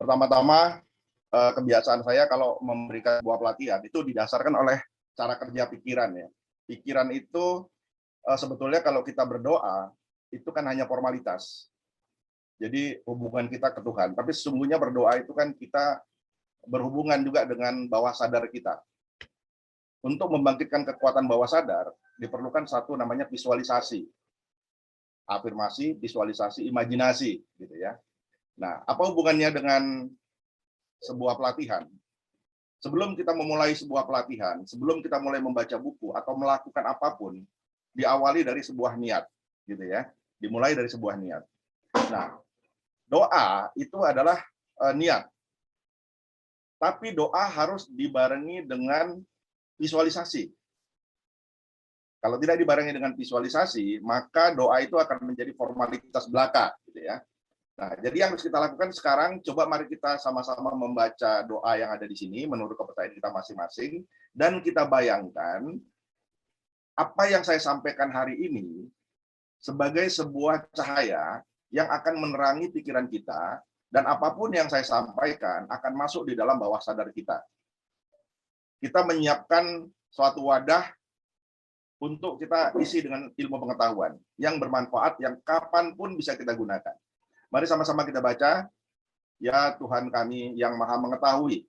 Pertama-tama, kebiasaan saya kalau memberikan sebuah pelatihan itu didasarkan oleh cara kerja pikiran ya. Pikiran itu sebetulnya kalau kita berdoa itu kan hanya formalitas. Jadi hubungan kita ke Tuhan. Tapi sesungguhnya berdoa itu kan kita berhubungan juga dengan bawah sadar kita. Untuk membangkitkan kekuatan bawah sadar diperlukan satu namanya visualisasi, afirmasi, visualisasi, imajinasi, gitu ya. Nah, apa hubungannya dengan sebuah pelatihan? Sebelum kita memulai sebuah pelatihan, sebelum kita mulai membaca buku atau melakukan apapun, diawali dari sebuah niat, gitu ya. Dimulai dari sebuah niat. Nah, doa itu adalah niat. Tapi doa harus dibarengi dengan visualisasi. Kalau tidak dibarengi dengan visualisasi, maka doa itu akan menjadi formalitas belaka, gitu ya. Nah, jadi yang harus kita lakukan sekarang, coba mari kita sama-sama membaca doa yang ada di sini menurut kepercayaan kita masing-masing, dan kita bayangkan apa yang saya sampaikan hari ini sebagai sebuah cahaya yang akan menerangi pikiran kita, dan apapun yang saya sampaikan akan masuk di dalam bawah sadar kita. Kita menyiapkan suatu wadah untuk kita isi dengan ilmu pengetahuan yang bermanfaat, yang kapanpun bisa kita gunakan. Mari sama-sama kita baca. Ya Tuhan kami yang maha mengetahui,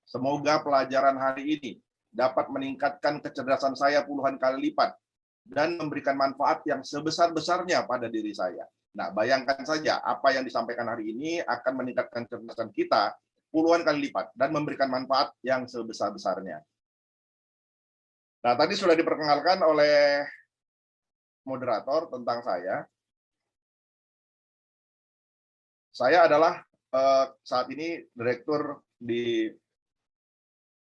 semoga pelajaran hari ini dapat meningkatkan kecerdasan saya puluhan kali lipat dan memberikan manfaat yang sebesar-besarnya pada diri saya. Nah, bayangkan saja apa yang disampaikan hari ini akan meningkatkan kecerdasan kita puluhan kali lipat dan memberikan manfaat yang sebesar-besarnya. Nah, tadi sudah diperkenalkan oleh moderator tentang saya. Saya adalah saat ini direktur di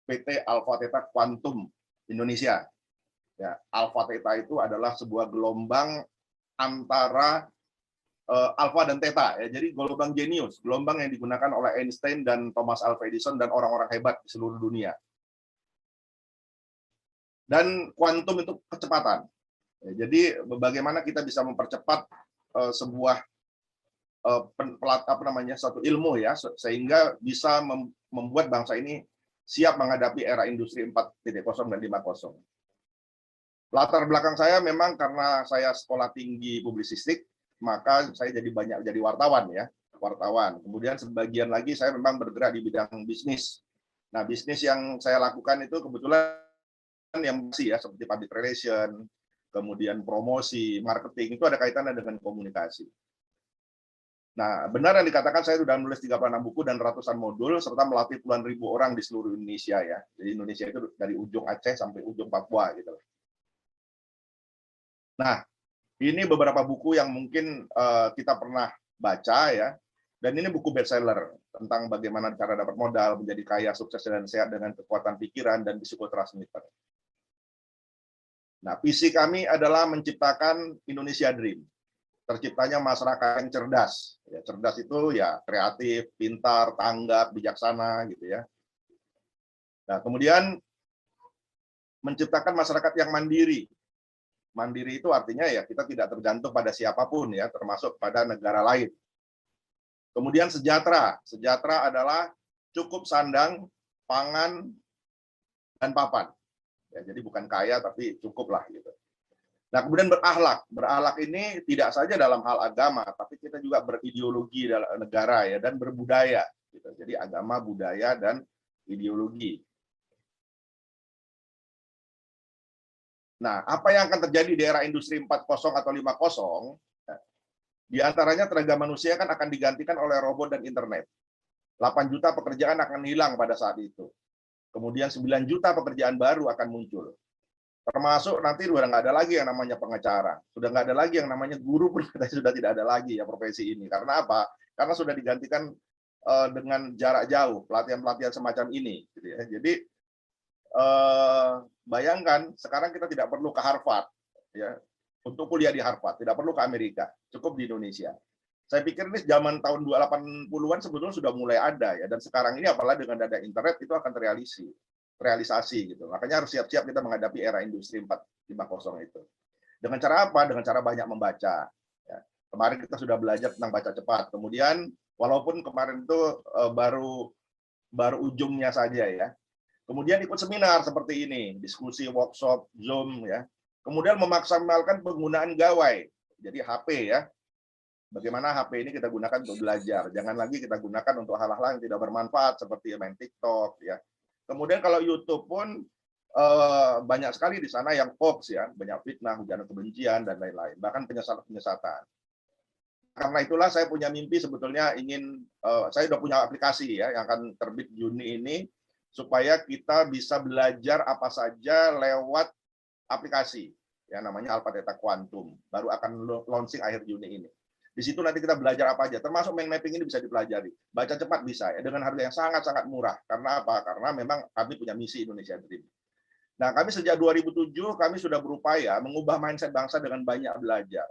PT Alpha Theta Quantum Indonesia. Ya, Alpha Theta itu adalah sebuah gelombang antara alpha dan theta, ya. Jadi gelombang jenius, gelombang yang digunakan oleh Einstein dan Thomas Alva Edison dan orang-orang hebat di seluruh dunia. Dan kuantum itu kecepatan. Ya, jadi bagaimana kita bisa mempercepat sebuah satu ilmu ya, sehingga bisa membuat bangsa ini siap menghadapi era industri 4.0 dan 5.0. Latar belakang saya memang karena saya sekolah tinggi publisistik, maka saya jadi wartawan ya, wartawan. Kemudian sebagian lagi saya memang bergerak di bidang bisnis. Nah, bisnis yang saya lakukan itu kebetulan yang masih ya, seperti public relation, kemudian promosi, marketing, itu ada kaitannya dengan komunikasi. Nah, benar yang dikatakan saya sudah menulis 36 buku dan ratusan modul, serta melatih puluhan ribu orang di seluruh Indonesia ya. Jadi Indonesia itu dari ujung Aceh sampai ujung Papua gitu. Nah, ini beberapa buku yang mungkin kita pernah baca ya, dan ini buku bestseller tentang bagaimana cara dapat modal, menjadi kaya, sukses dan sehat dengan kekuatan pikiran dan psikotransmitter. Nah, visi kami adalah menciptakan Indonesia Dream. Terciptanya masyarakat yang cerdas. Ya, cerdas itu ya kreatif, pintar, tanggap, bijaksana gitu ya. Nah, kemudian menciptakan masyarakat yang mandiri. Mandiri itu artinya ya kita tidak tergantung pada siapapun ya, termasuk pada negara lain. Kemudian sejahtera. Sejahtera adalah cukup sandang, pangan, dan papan. Ya, jadi bukan kaya tapi cukup lah gitu. Nah, kemudian berakhlak. Berakhlak ini tidak saja dalam hal agama, tapi kita juga berideologi dalam negara ya, dan berbudaya. Gitu. Jadi agama, budaya, dan ideologi. Nah, apa yang akan terjadi di era industri 4.0 atau 5.0? Di antaranya tenaga manusia kan akan digantikan oleh robot dan internet. 8 juta pekerjaan akan hilang pada saat itu. Kemudian 9 juta pekerjaan baru akan muncul. Termasuk nanti sudah nggak ada lagi yang namanya pengacara, sudah nggak ada lagi yang namanya guru pun sudah tidak ada lagi ya profesi ini. Karena apa? Karena sudah digantikan dengan jarak jauh, pelatihan-pelatihan semacam ini. Gitu ya. Jadi bayangkan sekarang kita tidak perlu ke Harvard ya untuk kuliah di Harvard, tidak perlu ke Amerika, cukup di Indonesia. Saya pikir ini zaman tahun 80-an sebetulnya sudah mulai ada ya, dan sekarang ini apalagi dengan ada internet itu akan realisasi gitu. Makanya harus siap-siap kita menghadapi era industri 4.0 itu. Dengan cara apa? Dengan cara banyak membaca. Ya. Kemarin kita sudah belajar tentang baca cepat. Kemudian Walaupun kemarin itu baru ujungnya saja ya. Kemudian ikut seminar seperti ini, diskusi, workshop, Zoom ya. Kemudian memaksimalkan penggunaan gawai. Jadi HP ya. Bagaimana HP ini kita gunakan untuk belajar. Jangan lagi kita gunakan untuk hal-hal yang tidak bermanfaat seperti main TikTok ya. Kemudian kalau YouTube pun banyak sekali di sana yang hoax ya, banyak fitnah, ujaran kebencian dan lain-lain, bahkan penyesatan. Karena itulah saya punya mimpi sebetulnya saya sudah punya aplikasi ya yang akan terbit Juni ini supaya kita bisa belajar apa saja lewat aplikasi ya namanya Alpha Theta Quantum, baru akan launching akhir Juni ini. Di situ nanti kita belajar apa aja, termasuk mind mapping ini bisa dipelajari. Baca cepat bisa ya dengan harga yang sangat-sangat murah. Karena apa? Karena memang kami punya misi Indonesia Dream. Nah, kami sejak 2007 kami sudah berupaya mengubah mindset bangsa dengan banyak belajar.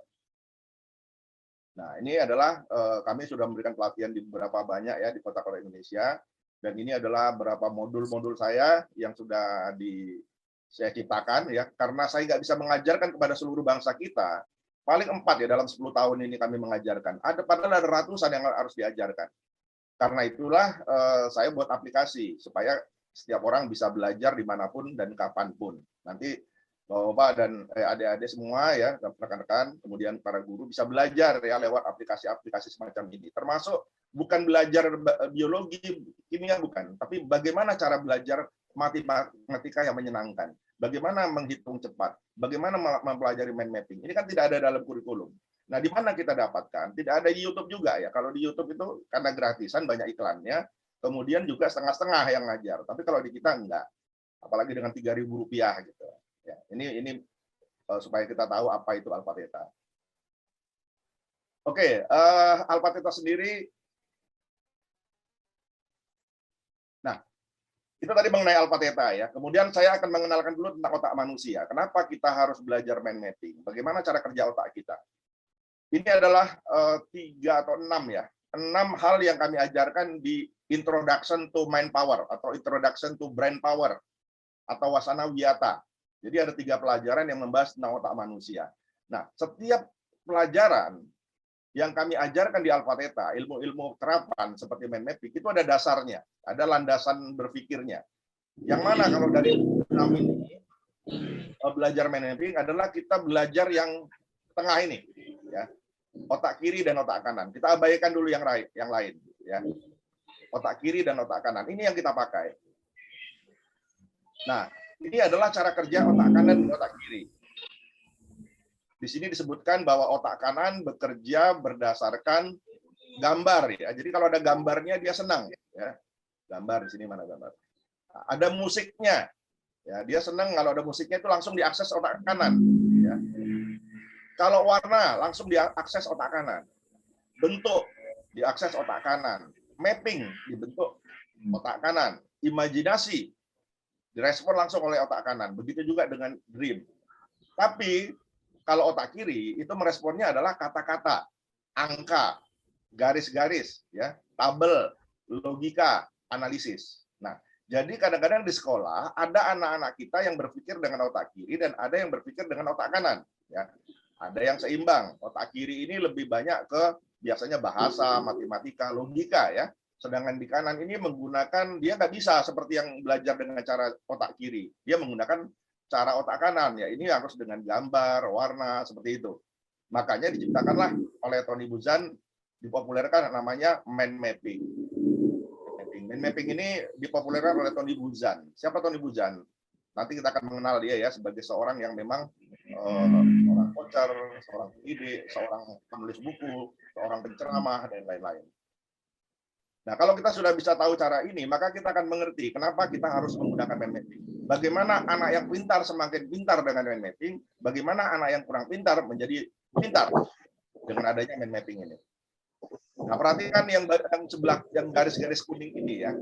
Nah, ini adalah kami sudah memberikan pelatihan di beberapa banyak ya di kota-kota Indonesia, dan ini adalah beberapa modul-modul saya yang sudah saya ciptakan ya, karena saya nggak bisa mengajarkan kepada seluruh bangsa kita, paling 4 ya dalam 10 tahun ini kami mengajarkan. Padahal ada ratusan yang harus diajarkan. Karena itulah saya buat aplikasi supaya setiap orang bisa belajar dimanapun dan kapanpun. Nanti Bapak dan adik-adik semua ya, rekan-rekan, kemudian para guru bisa belajar ya lewat aplikasi-aplikasi semacam ini. Termasuk bukan belajar biologi, kimia bukan, tapi bagaimana cara belajar matematika yang menyenangkan. Bagaimana menghitung cepat, bagaimana mempelajari mind mapping. Ini kan tidak ada dalam kurikulum. Nah, di mana kita dapatkan? Tidak ada di YouTube juga ya. Kalau di YouTube itu karena gratisan banyak iklannya, kemudian juga setengah-setengah yang ngajar. Tapi kalau di kita enggak. Apalagi dengan Rp3.000 gitu. Ya, ini supaya kita tahu apa itu Alpha Theta. Oke, Alpha Theta sendiri. Nah, itu tadi mengenai Alpha Theta ya. Kemudian saya akan mengenalkan dulu tentang otak manusia. Kenapa kita harus belajar mind mapping? Bagaimana cara kerja otak kita? Ini adalah 3 atau 6 ya. 6 hal yang kami ajarkan di Introduction to Mind Power atau Introduction to Brain Power atau Wasana Wiyata. Jadi ada 3 pelajaran yang membahas tentang otak manusia. Nah, setiap pelajaran yang kami ajarkan di Alpha Theta, ilmu-ilmu terapan seperti mind mapping, itu ada dasarnya, ada landasan berpikirnya. Yang mana kalau dari 6 ini, belajar mind mapping adalah kita belajar yang tengah ini, ya, otak kiri dan otak kanan. Kita abaikan dulu yang lain, ya. Otak kiri dan otak kanan. Ini yang kita pakai. Nah, ini adalah cara kerja otak kanan dan otak kiri. Di sini disebutkan bahwa otak kanan bekerja berdasarkan gambar ya. Jadi kalau ada gambarnya dia senang ya. Gambar di sini mana gambar? Ada musiknya. Ya, dia senang kalau ada musiknya itu langsung diakses otak kanan ya. Kalau warna langsung diakses otak kanan. Bentuk diakses otak kanan. Mapping dibentuk otak kanan. Imajinasi direspon langsung oleh otak kanan. Begitu juga dengan dream. Tapi kalau otak kiri itu meresponnya adalah kata-kata, angka, garis-garis, ya, tabel, logika, analisis. Nah, jadi kadang-kadang di sekolah ada anak-anak kita yang berpikir dengan otak kiri dan ada yang berpikir dengan otak kanan. Ya, ada yang seimbang. Otak kiri ini lebih banyak ke biasanya bahasa, matematika, logika, ya. Sedangkan di kanan ini menggunakan, dia nggak bisa seperti yang belajar dengan cara otak kiri. Dia menggunakan cara otak kanan, ya ini harus dengan gambar, warna, seperti itu. Makanya diciptakanlah oleh Tony Buzan, dipopulerkan namanya mind mapping. Mind mapping ini dipopulerkan oleh Tony Buzan. Siapa Tony Buzan? Nanti kita akan mengenal dia ya sebagai seorang yang memang seorang coacher, seorang pendidik, seorang penulis buku, seorang penceramah, dan lain-lain. Nah, kalau kita sudah bisa tahu cara ini, maka kita akan mengerti kenapa kita harus menggunakan mind mapping. Bagaimana anak yang pintar semakin pintar dengan mind mapping, bagaimana anak yang kurang pintar menjadi pintar dengan adanya mind mapping ini. Nah, perhatikan yang sebelah, yang garis-garis kuning ini ya.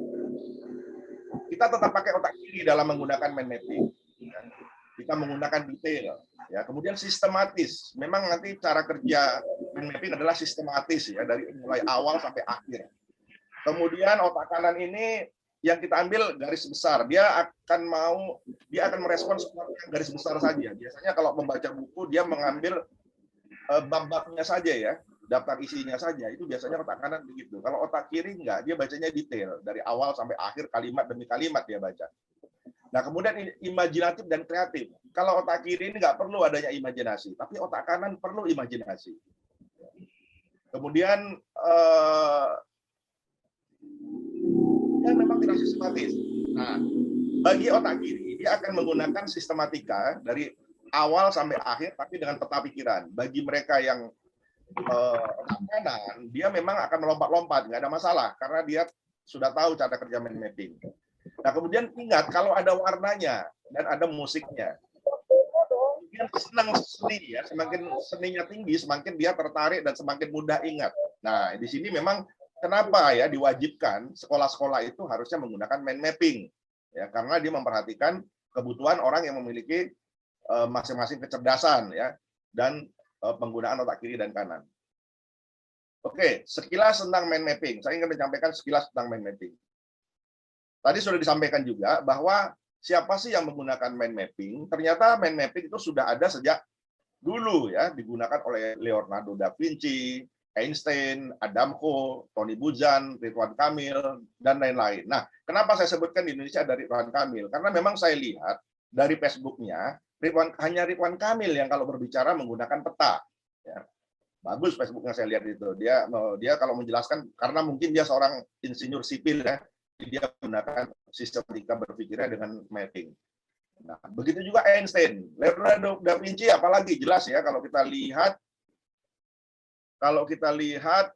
Kita tetap pakai otak kiri dalam menggunakan mind mapping. Kita menggunakan detail. Ya, kemudian sistematis. Memang nanti cara kerja mind mapping adalah sistematis ya, dari mulai awal sampai akhir. Kemudian otak kanan ini yang kita ambil garis besar. Dia akan merespon garis besar saja. Biasanya kalau membaca buku dia mengambil bab-babnya saja ya. daftar isinya saja, itu biasanya otak kanan begitu. Kalau otak kiri enggak, dia bacanya detail. Dari awal sampai akhir, kalimat demi kalimat dia baca. Nah, kemudian imajinatif dan kreatif. Kalau otak kiri ini nggak perlu adanya imajinasi, tapi otak kanan perlu imajinasi. Kemudian, yang memang tidak sistematis. Nah, bagi otak kiri, dia akan menggunakan sistematika dari awal sampai akhir, tapi dengan peta pikiran. Bagi mereka yang otak kanan, dia memang akan melompat-lompat, nggak ada masalah, karena dia sudah tahu cara kerja mind mapping. Nah, kemudian ingat, kalau ada warnanya dan ada musiknya, dia senang seni ya, semakin seninya tinggi, semakin dia tertarik dan semakin mudah ingat. Nah, di sini memang kenapa ya diwajibkan sekolah-sekolah itu harusnya menggunakan mind mapping, ya, karena dia memperhatikan kebutuhan orang yang memiliki masing-masing kecerdasan ya dan penggunaan otak kiri dan kanan. Oke, sekilas tentang mind mapping. Saya ingin menyampaikan sekilas tentang mind mapping. Tadi sudah disampaikan juga bahwa siapa sih yang menggunakan mind mapping? Ternyata mind mapping itu sudah ada sejak dulu ya, digunakan oleh Leonardo da Vinci, Einstein, Adamko, Tony Buzan, Ridwan Kamil, dan lain-lain. Nah, kenapa saya sebutkan di Indonesia ada Ridwan Kamil? Karena memang saya lihat dari Facebook-nya, hanya Ridwan Kamil yang kalau berbicara menggunakan peta. Ya. Bagus Facebooknya saya lihat itu. Dia kalau menjelaskan, karena mungkin dia seorang insinyur sipil ya, dia menggunakan sistematika berpikirnya dengan mapping. Nah, begitu juga Einstein, Leonardo da Vinci, apalagi jelas ya kalau kita lihat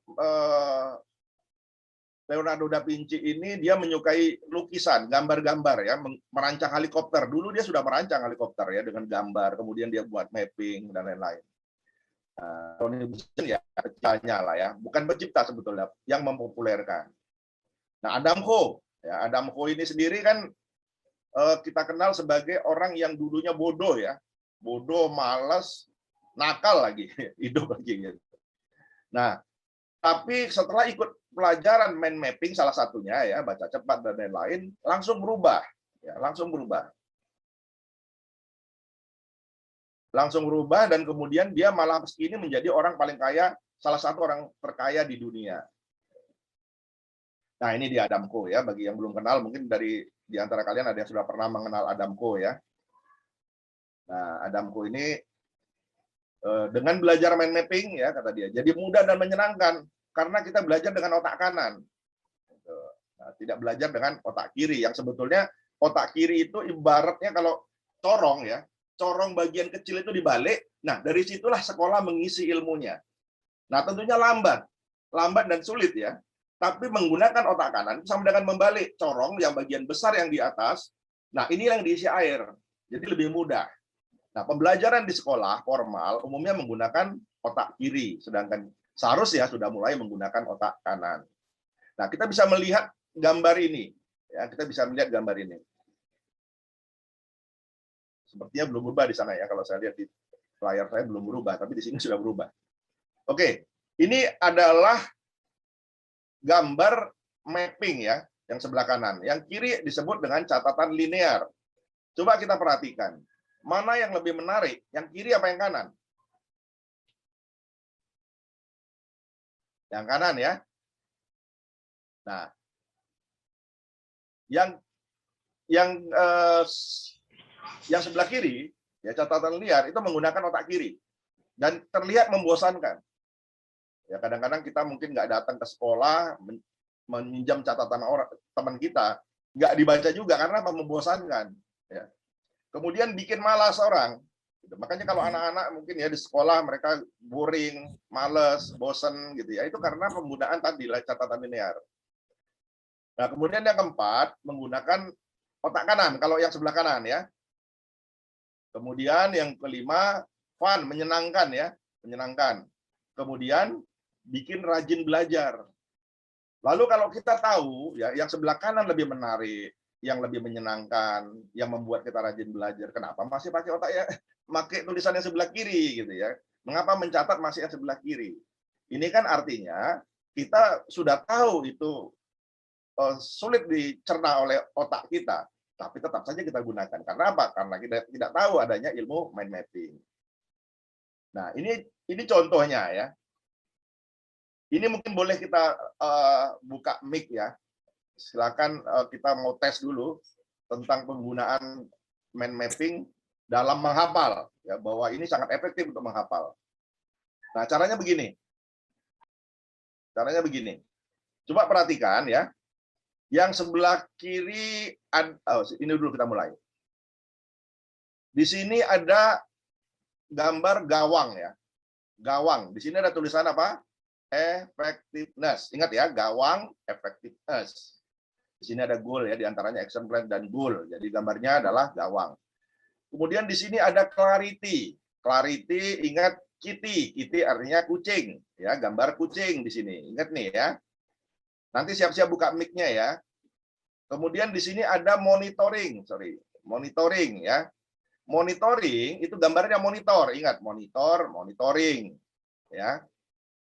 Leonardo da Vinci ini dia menyukai lukisan, gambar-gambar ya, merancang helikopter. Dulu dia sudah merancang helikopter ya dengan gambar, kemudian dia buat mapping dan lain-lain. Tony Buzan ya penciptanya lah ya, bukan pencipta sebetulnya, yang mempopulerkan. Nah, Adamko ini sendiri kan kita kenal sebagai orang yang dulunya bodoh ya, bodoh, malas, nakal lagi, hidup lagi gitu. Nah, tapi setelah ikut pelajaran mind mapping salah satunya ya, baca cepat dan lain-lain, langsung berubah, dan kemudian dia malah ini menjadi orang paling kaya, salah satu orang terkaya di dunia. Nah, ini dia Adamko ya, bagi yang belum kenal mungkin di antara kalian ada yang sudah pernah mengenal Adamko ya. Nah, Adamko ini dengan belajar mind mapping ya kata dia, jadi mudah dan menyenangkan karena kita belajar dengan otak kanan. Nah, tidak belajar dengan otak kiri yang sebetulnya otak kiri itu ibaratnya kalau corong ya, corong bagian kecil itu dibalik. Nah, dari situlah sekolah mengisi ilmunya. Nah, tentunya lambat dan sulit ya. Tapi menggunakan otak kanan sama dengan membalik corong yang bagian besar yang di atas. Nah, ini yang diisi air. Jadi lebih mudah. Nah, pembelajaran di sekolah formal umumnya menggunakan otak kiri, sedangkan seharusnya sudah mulai menggunakan otak kanan. Nah, kita bisa melihat gambar ini. Ya, kita bisa melihat gambar ini. Sepertinya belum berubah di sana ya, kalau saya lihat di layar saya belum berubah, tapi di sini sudah berubah. Oke, ini adalah gambar mapping ya, yang sebelah kanan. Yang kiri disebut dengan catatan linear. Coba kita perhatikan, mana yang lebih menarik, yang kiri apa yang kanan? Yang kanan ya. Nah, yang sebelah kiri, ya catatan linear itu menggunakan otak kiri dan terlihat membosankan. Ya kadang-kadang kita mungkin nggak datang ke sekolah, meminjam catatan orang teman kita, nggak dibaca juga karena membosankan. Ya. Kemudian bikin malas orang. Makanya kalau anak-anak mungkin ya di sekolah mereka boring, malas, bosan gitu ya, itu karena penggunaan tadi catatan linear. Nah kemudian yang keempat menggunakan otak kanan. Kalau yang sebelah kanan ya. Kemudian yang kelima fun, menyenangkan ya, menyenangkan. Kemudian bikin rajin belajar. Lalu kalau kita tahu ya yang sebelah kanan lebih menarik, yang lebih menyenangkan, yang membuat kita rajin belajar. Kenapa masih pakai otak ya? Pakai tulisan yang sebelah kiri gitu ya. Mengapa mencatat masih yang sebelah kiri? Ini kan artinya kita sudah tahu itu sulit dicerna oleh otak kita, tapi tetap saja kita gunakan. Karena apa? Karena kita tidak tahu adanya ilmu mind mapping. Nah, ini contohnya ya. Ini mungkin boleh kita buka mic ya. Silakan kita mau tes dulu tentang penggunaan mind mapping dalam menghafal, ya, bahwa ini sangat efektif untuk menghafal. Nah, caranya begini. Caranya begini. Coba perhatikan ya. Yang sebelah kiri, ini dulu kita mulai. Di sini ada gambar gawang ya. Gawang. Di sini ada tulisan apa? Effectiveness. Ingat ya, gawang, effectiveness. Di sini ada goal ya, diantaranya action plan dan goal. Jadi gambarnya adalah gawang. Kemudian di sini ada clarity. Clarity, ingat kitty. Kitty artinya kucing. Ya, gambar kucing di sini. Ingat nih ya. Nanti siap-siap buka mic-nya ya. Kemudian di sini ada monitoring. Monitoring ya. Monitoring itu gambarnya monitor. Ingat, monitor, monitoring. Ya.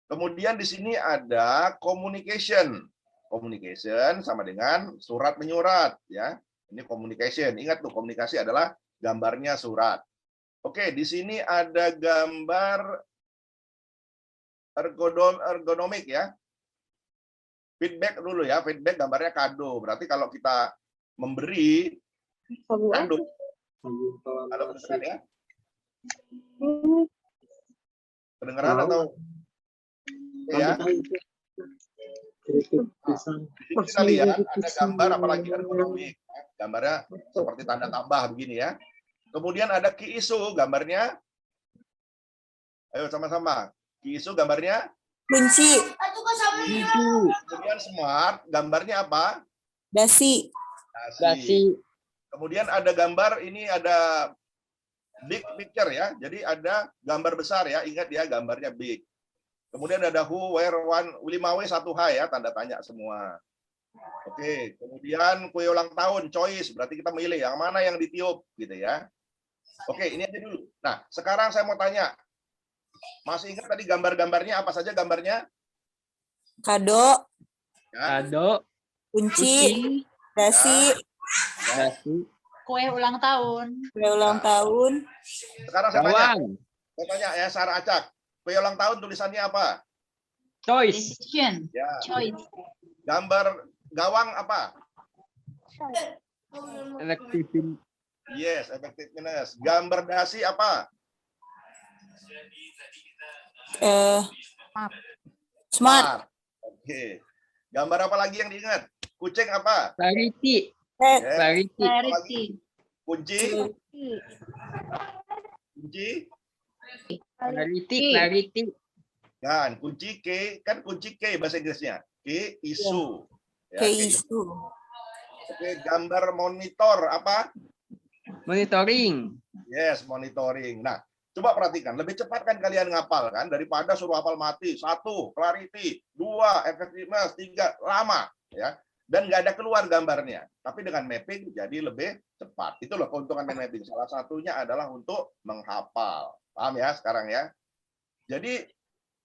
Kemudian di sini ada communication. Communication sama dengan surat menyurat ya. Ini communication. Ingat tuh, komunikasi adalah gambarnya surat. Oke, di sini ada gambar ergonomik ya. Feedback dulu ya. Feedback gambarnya kado. Berarti kalau kita memberi kado. Halo, kedengeran ya? Kedengeran atau ya? Kita lihat ada gambar apalagi ergonomik. Gambarnya seperti tanda tambah begini ya. Kemudian ada key issue gambarnya. Ayo sama-sama. Key issue gambarnya Kunci. Kemudian smart gambarnya apa? Dasi. Dasi. Kemudian ada gambar ini ada big picture ya. Jadi ada gambar besar ya. Ingat ya, gambarnya big. Kemudian ada who, where, one, 5W 1H ya, tanda tanya semua. Oke, kemudian kue ulang tahun, choice, berarti kita milih yang mana yang ditiup gitu ya. Oke, ini aja dulu. Nah, sekarang saya mau tanya. Masih ingat tadi gambar-gambarnya apa saja gambarnya? Kado. Ya. Kado. Kunci. Dasi. Dasi. Kue ulang tahun. Kue ulang tahun. Sekarang saya tanya. Gawang. Saya tanya ya, Sarah Acak. Kue ulang tahun tulisannya apa? Choice. Decision. Ya. Choice. Gambar gawang apa? Effectiveness. Yes, effectiveness. Gambar dasi apa? Smart. Oke. Gambar apa lagi yang diingat? Kucing apa? Clarity. Head. Yes. Clarity. Clarity. Kunci? Kunci? Clarity. Clarity. Kan, kunci K, kan kunci K bahasa Inggrisnya. K, isu. Ya, Kayak K, isu. Oke, gambar monitor apa? Monitoring. Yes, monitoring. Nah, coba perhatikan, lebih cepat kan kalian ngapal kan daripada suruh hafal mati. 1, clarity, 2, effectiveness, 3, lama ya. Dan nggak ada keluar gambarnya. Tapi dengan mapping jadi lebih cepat. Itulah keuntungan mapping. Salah satunya adalah untuk menghafal. Paham ya sekarang ya? Jadi,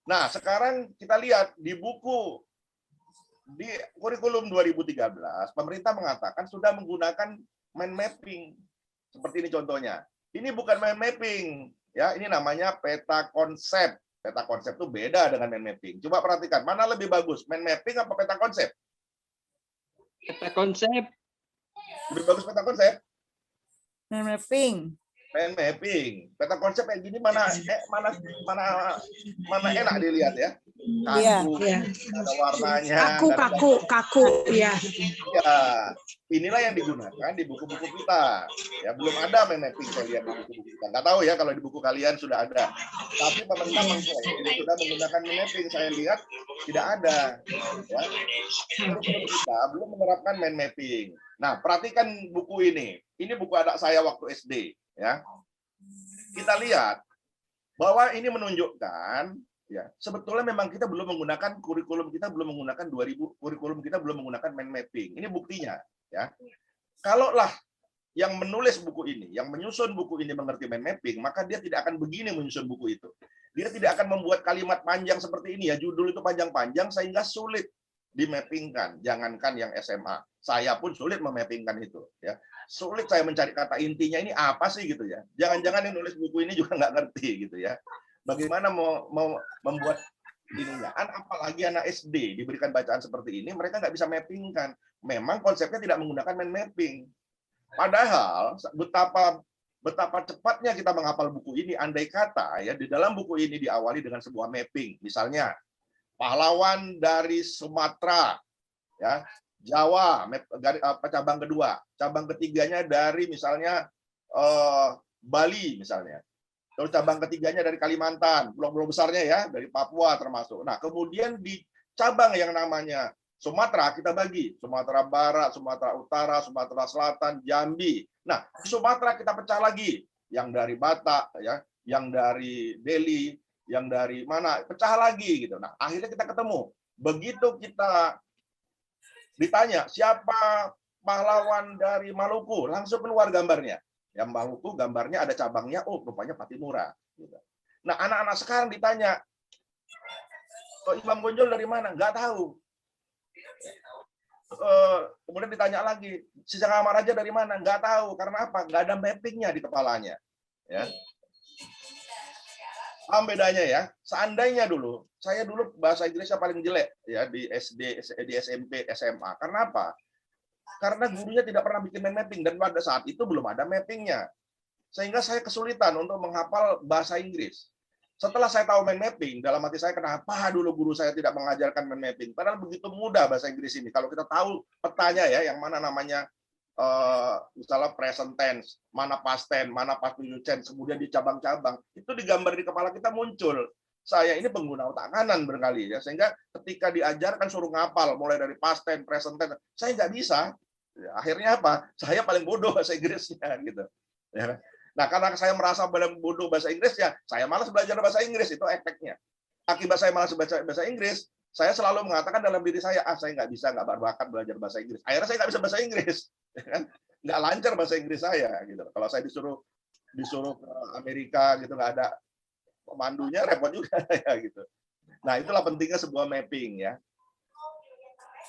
nah sekarang kita lihat di buku di kurikulum 2013, pemerintah mengatakan sudah menggunakan mind mapping. Seperti ini contohnya. Ini bukan mind mapping, ya. Ini namanya peta konsep. Peta konsep itu beda dengan mind mapping. Coba perhatikan, mana lebih bagus, mind mapping apa peta konsep? Peta konsep. Lebih bagus peta konsep? Mind mapping. Mind mapping. Peta konsep kayak gini mana enak dilihat ya. Kaku, Iya. ada warnanya. Kaku, ya. Ya, inilah yang digunakan di buku-buku kita. Ya, belum ada mind mapping saya lihat di buku-buku kita. Nggak tahu ya kalau di buku kalian sudah ada. Tapi pemerintah mengklaim ini sudah menggunakan mind mapping. Saya lihat tidak ada. Ya. Kita belum menerapkan mind mapping. Nah, perhatikan buku ini. Ini buku anak saya waktu SD. Ya, kita lihat bahwa ini menunjukkan. Ya, sebetulnya memang kita belum menggunakan kurikulum kita belum menggunakan 2000 kurikulum kita belum menggunakan mind mapping. Ini buktinya, ya. Kalaulah yang menulis buku ini, yang menyusun buku ini mengerti mind mapping, maka dia tidak akan begini menyusun buku itu. Dia tidak akan membuat kalimat panjang seperti ini ya, judul itu panjang-panjang sehingga sulit dimappingkan. Jangankan yang SMA, saya pun sulit memappingkan itu, ya. Sulit saya mencari kata intinya ini apa sih gitu ya. Jangan-jangan yang nulis buku ini juga nggak ngerti gitu ya. Bagaimana mau membuat ininya. Apalagi anak SD diberikan bacaan seperti ini, mereka nggak bisa mappingkan. Memang konsepnya tidak menggunakan mind mapping. Padahal betapa cepatnya kita menghafal buku ini, andai kata ya di dalam buku ini diawali dengan sebuah mapping. Misalnya pahlawan dari Sumatera, ya Jawa, cabang kedua, cabang ketiganya dari misalnya Bali misalnya. Terus cabang ketiganya dari Kalimantan, pulau-pulau besarnya ya, dari Papua termasuk. Nah, kemudian di cabang yang namanya Sumatera kita bagi, Sumatera Barat, Sumatera Utara, Sumatera Selatan, Jambi. Nah, di Sumatera kita pecah lagi, yang dari Batak ya, yang dari Delhi, yang dari mana, pecah lagi gitu. Nah, akhirnya kita ketemu. Begitu kita ditanya siapa pahlawan dari Maluku, langsung keluar gambarnya. Yang Maluku gambarnya ada cabangnya, oh rupanya Patimura. Nah, anak-anak sekarang ditanya, kok Imam Bonjol dari mana? Nggak tahu. Kemudian ditanya lagi, si Amar aja dari mana? Nggak tahu. Karena apa? Nggak ada mappingnya di kepalanya. Ya. Bedanya ya. Seandainya saya dulu bahasa Inggrisnya paling jelek ya di SD, di SMP, SMA. Karena apa? Karena gurunya tidak pernah bikin mind mapping dan pada saat itu belum ada mappingnya. Sehingga saya kesulitan untuk menghafal bahasa Inggris. Setelah saya tahu mind mapping, dalam hati saya kenapa dulu guru saya tidak mengajarkan mind mapping? Padahal begitu mudah bahasa Inggris ini. Kalau kita tahu petanya ya, yang mana namanya misalnya present tense, mana past tense, mana past future tense, kemudian di cabang-cabang, itu digambar di kepala kita muncul. Saya ini pengguna otak kanan berkali ya, sehingga ketika diajarkan suruh ngapal mulai dari past tense, present tense, saya nggak bisa. Akhirnya apa? Saya paling bodoh bahasa Inggrisnya gitu. Ya. Nah, karena saya merasa paling bodoh bahasa Inggris ya, saya malas belajar bahasa Inggris, itu efeknya. Akibat saya malas bahasa Inggris, saya selalu mengatakan dalam diri saya, saya nggak berbakat belajar bahasa Inggris. Akhirnya saya nggak bisa bahasa Inggris, nggak lancar bahasa Inggris saya. Gitu. Kalau saya disuruh ke Amerika gitu, nggak ada pemandunya, repot juga ya gitu. Nah, itulah pentingnya sebuah mapping ya.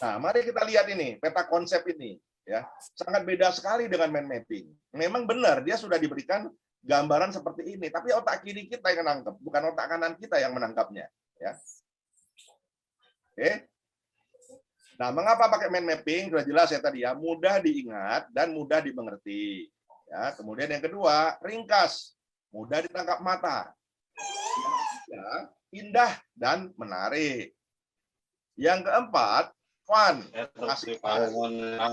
Nah, mari kita lihat ini peta konsep ini. Ya, sangat beda sekali dengan mind mapping. Memang benar dia sudah diberikan gambaran seperti ini, tapi otak kiri kita yang menangkap, bukan otak kanan kita yang menangkapnya. Ya. Oke. Nah, mengapa pakai mind mapping? Sudah jelas ya tadi ya, mudah diingat dan mudah dimengerti. Ya, kemudian yang kedua, ringkas, mudah ditangkap mata. Ya, indah dan menarik. Yang keempat, fun, asik. Nah,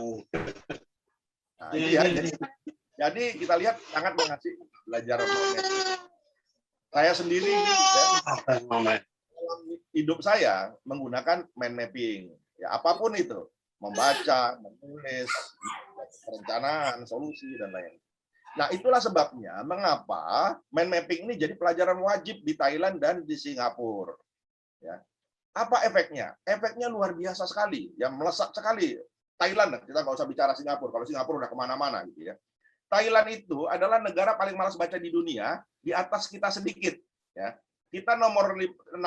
ini ya, jadi kita lihat sangat mengasih belajar mapping. Saya sendiri ya, dalam hidup saya menggunakan mind mapping. Ya, apapun itu, membaca, menulis, perencanaan, solusi dan lain. Nah, itulah sebabnya mengapa mind mapping ini jadi pelajaran wajib di Thailand dan di Singapura. Ya. Apa efeknya? Efeknya luar biasa sekali, yang melesat sekali. Thailand, kita nggak usah bicara Singapura. Kalau Singapura udah kemana-mana gitu ya. Thailand itu adalah negara paling malas baca di dunia, di atas kita sedikit. Ya, kita nomor 60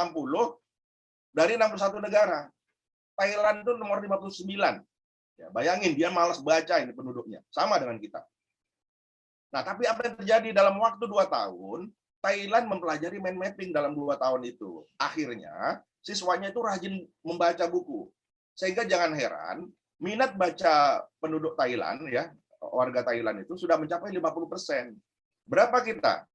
dari 61 negara. Thailand itu nomor 59. Ya, bayangin dia malas baca ini penduduknya, sama dengan kita. Nah, tapi apa yang terjadi dalam waktu 2 tahun? Thailand mempelajari mind mapping dalam 2 tahun itu. Akhirnya siswanya itu rajin membaca buku. Sehingga jangan heran, minat baca penduduk Thailand ya, warga Thailand itu sudah mencapai 50%. Berapa kita?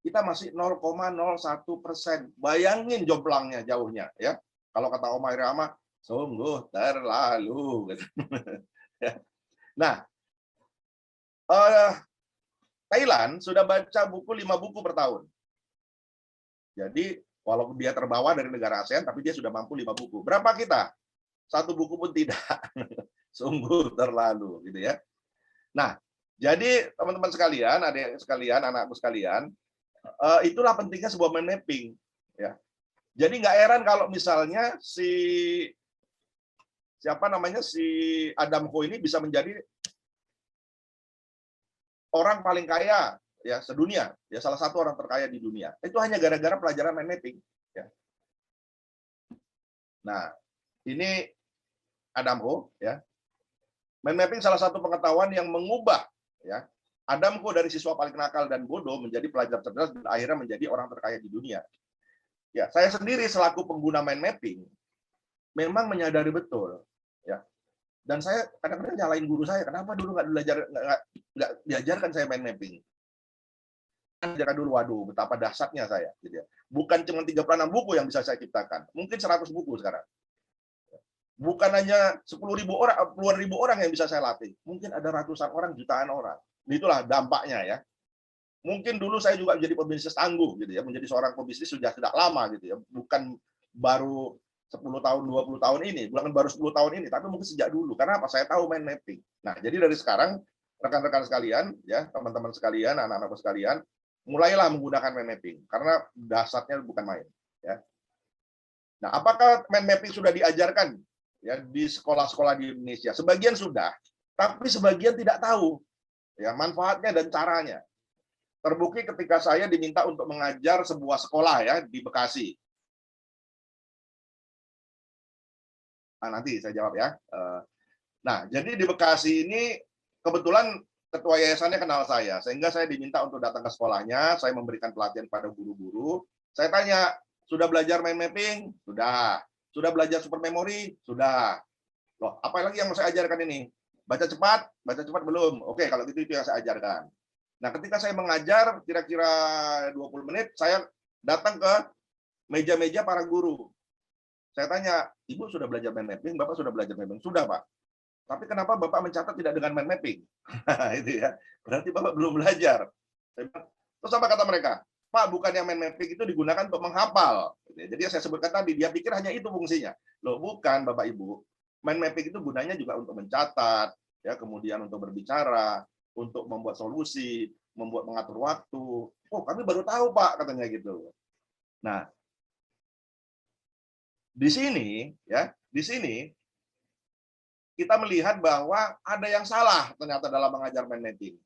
Kita masih 0,01%. Bayangin jomblangnya jauhnya ya. Kalau kata Omar Irama, sungguh terlalu. Nah, Thailand sudah baca buku 5 buku per tahun. Jadi walaupun dia terbawa dari negara ASEAN, tapi dia sudah mampu 5 buku. Berapa kita? 1 buku pun tidak. Sungguh terlalu, gitu ya. Nah, jadi teman-teman sekalian, adik sekalian, anakku sekalian, itulah pentingnya sebuah mind mapping. Ya. Jadi nggak heran kalau misalnya si Adam Ho ini bisa menjadi orang paling kaya ya sedunia, ya salah satu orang terkaya di dunia. Itu hanya gara-gara pelajaran mind mapping. Ya. Nah, ini Adam Ho, ya. Mind mapping salah satu pengetahuan yang mengubah, ya, Adam Ho dari siswa paling nakal dan bodoh menjadi pelajar cerdas dan akhirnya menjadi orang terkaya di dunia. Ya, saya sendiri selaku pengguna mind mapping memang menyadari betul, ya. Dan saya kadang-kadang nyalain guru saya, kenapa dulu nggak diajarkan saya mind mapping? Ajarkan dulu, waduh, betapa dahsyatnya saya. Gitu ya. Bukan cuma 36 buku yang bisa saya ciptakan, mungkin 100 buku sekarang. Bukan hanya 10.000 orang, puluhan ribu orang yang bisa saya latih. Mungkin ada ratusan orang, jutaan orang. Itulah dampaknya ya. Mungkin dulu saya juga menjadi pebisnis tangguh gitu ya, menjadi seorang pebisnis sudah tidak lama gitu ya. Bukan baru 10 tahun, 20 tahun ini, bukan baru 10 tahun ini, tapi mungkin sejak dulu. Karena apa? Saya tahu mind mapping. Nah, jadi dari sekarang rekan-rekan sekalian ya, teman-teman sekalian, anak-anakku sekalian, mulailah menggunakan mind mapping karena dasarnya bukan main ya. Nah, apakah mind mapping sudah diajarkan ya di sekolah-sekolah di Indonesia? Sebagian sudah, tapi sebagian tidak tahu ya manfaatnya dan caranya. Terbukti ketika saya diminta untuk mengajar sebuah sekolah ya di Bekasi. Nah, nanti saya jawab ya. Nah, jadi di Bekasi ini kebetulan ketua yayasannya kenal saya, sehingga saya diminta untuk datang ke sekolahnya. Saya memberikan pelatihan pada guru-guru. Saya tanya, sudah belajar mind mapping? Sudah. Sudah belajar super memory? Sudah. Loh, apa lagi yang mau saya ajarkan ini? Baca cepat? Baca cepat belum? Oke, kalau gitu itu yang saya ajarkan. Nah, ketika saya mengajar kira-kira 20 menit, saya datang ke meja-meja para guru. Saya tanya, Ibu sudah belajar mind mapping? Bapak sudah belajar mind mapping? Sudah, Pak. Tapi kenapa Bapak mencatat tidak dengan mind mapping? Itu ya. Berarti Bapak belum belajar. Terus apa kata mereka? Pak, bukan yang mind mapping itu digunakan untuk menghafal. Jadi saya sebutkan tadi, dia pikir hanya itu fungsinya. Loh, bukan Bapak Ibu. Mind mapping itu gunanya juga untuk mencatat, ya, kemudian untuk berbicara, untuk membuat solusi, membuat mengatur waktu. Oh, kami baru tahu, Pak, katanya gitu. Nah, di sini ya, di sini kita melihat bahwa ada yang salah ternyata dalam mengajar mind mapping.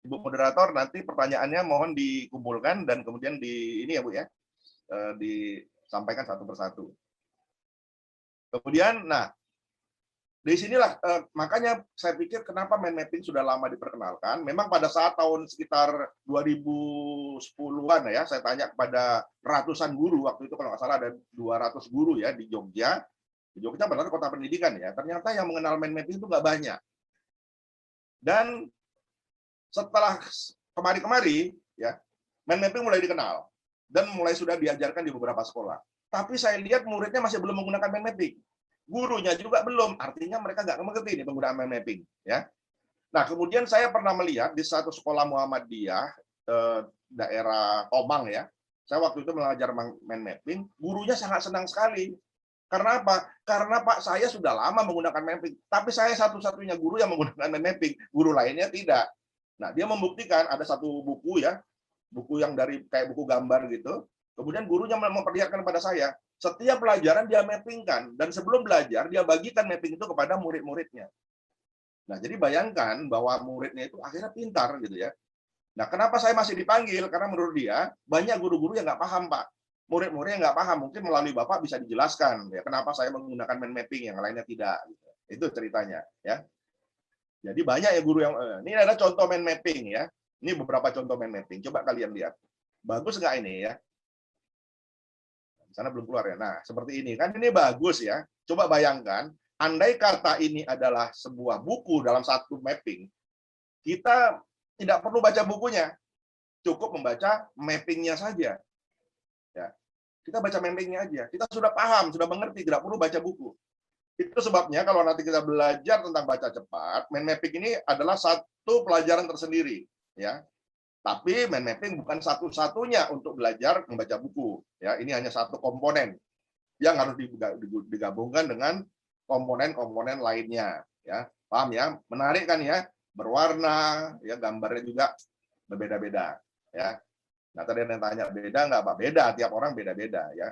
Ibu moderator, nanti pertanyaannya mohon dikumpulkan dan kemudian di ini ya Bu ya, disampaikan satu persatu. Kemudian, nah, di sinilah makanya saya pikir kenapa mind mapping sudah lama diperkenalkan. Memang pada saat tahun sekitar 2010-an ya, saya tanya kepada ratusan guru waktu itu, kalau nggak salah ada 200 guru ya di Jogja. Di Jogja berarti kota pendidikan ya. Ternyata yang mengenal mind mapping itu nggak banyak. Dan setelah kemari-kemari ya, mind mapping mulai dikenal dan mulai sudah diajarkan di beberapa sekolah. Tapi saya lihat muridnya masih belum menggunakan mind mapping. Gurunya juga belum, artinya mereka nggak mengerti ini penggunaan mind mapping. Ya. Nah, kemudian saya pernah melihat di satu sekolah Muhammadiyah daerah Tomang ya. Saya waktu itu mengajar mind mapping, gurunya sangat senang sekali. Karena apa? Karena Pak, saya sudah lama menggunakan mind mapping, tapi saya satu-satunya guru yang menggunakan mind mapping, guru lainnya tidak. Nah, dia membuktikan ada satu buku ya, buku yang dari kayak buku gambar gitu. Kemudian gurunya memperlihatkan kepada saya, setiap pelajaran dia mappingkan, dan sebelum belajar dia bagikan mapping itu kepada murid-muridnya. Nah, jadi bayangkan bahwa muridnya itu akhirnya pintar gitu ya. Nah, kenapa saya masih dipanggil? Karena menurut dia banyak guru-guru yang nggak paham, Pak. Murid-murid yang nggak paham, mungkin melalui Bapak bisa dijelaskan ya kenapa saya menggunakan mind mapping yang lainnya tidak. Itu ceritanya ya. Jadi banyak ya guru yang ini ada contoh mind mapping ya. Ini beberapa contoh mind mapping. Coba kalian lihat. Bagus nggak ini ya? Di sana belum keluar ya. Nah, seperti ini kan ini bagus ya. Coba bayangkan, andai kata ini adalah sebuah buku dalam satu mapping, kita tidak perlu baca bukunya, cukup membaca mappingnya saja. Ya, kita baca mappingnya aja. Kita sudah paham, sudah mengerti, tidak perlu baca buku. Itu sebabnya kalau nanti kita belajar tentang baca cepat, mind mapping ini adalah satu pelajaran tersendiri, ya. Tapi mind mapping bukan satu-satunya untuk belajar membaca buku. Ya, ini hanya satu komponen yang harus digabungkan dengan komponen-komponen lainnya. Ya, paham ya? Menarik kan ya? Berwarna, ya gambarnya juga berbeda-beda. Ya. Nah, tadi yang tanya beda nggak Pak? Beda, tiap orang beda-beda. Ya.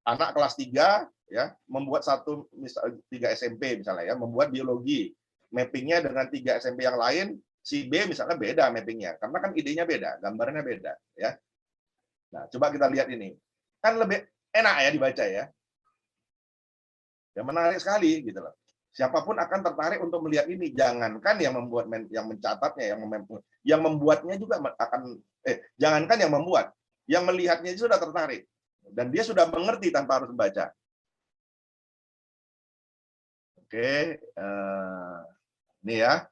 Anak kelas 3 ya membuat satu 3 SMP misalnya ya, membuat biologi. Mappingnya dengan 3 SMP yang lain, si B misalnya beda mappingnya, karena kan idenya beda, gambarnya beda, ya. Nah, coba kita lihat ini, kan lebih enak ya dibaca ya, ya menarik sekali gitu loh. Siapapun akan tertarik untuk melihat ini. Jangankan yang membuat, yang mencatatnya, yang membuatnya juga akan jangankan yang membuat, yang melihatnya sudah tertarik dan dia sudah mengerti tanpa harus membaca. Oke, ini ya.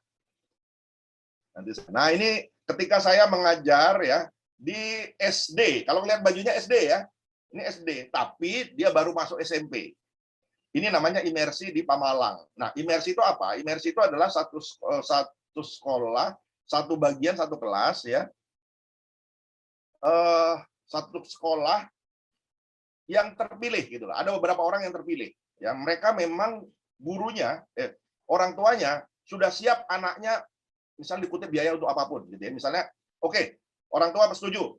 Nah, ini ketika saya mengajar ya di SD. Kalau lihat bajunya SD ya. Ini SD, tapi dia baru masuk SMP. Ini namanya imersi di Pamalang. Nah, imersi itu apa? Imersi itu adalah satu sekolah, satu bagian, satu kelas ya. Satu sekolah yang terpilih gitu loh. Ada beberapa orang yang terpilih. Ya, mereka memang gurunya, orang tuanya sudah siap anaknya misalnya dikutip biaya untuk apapun gitu ya. Misalnya, oke, orang tua setuju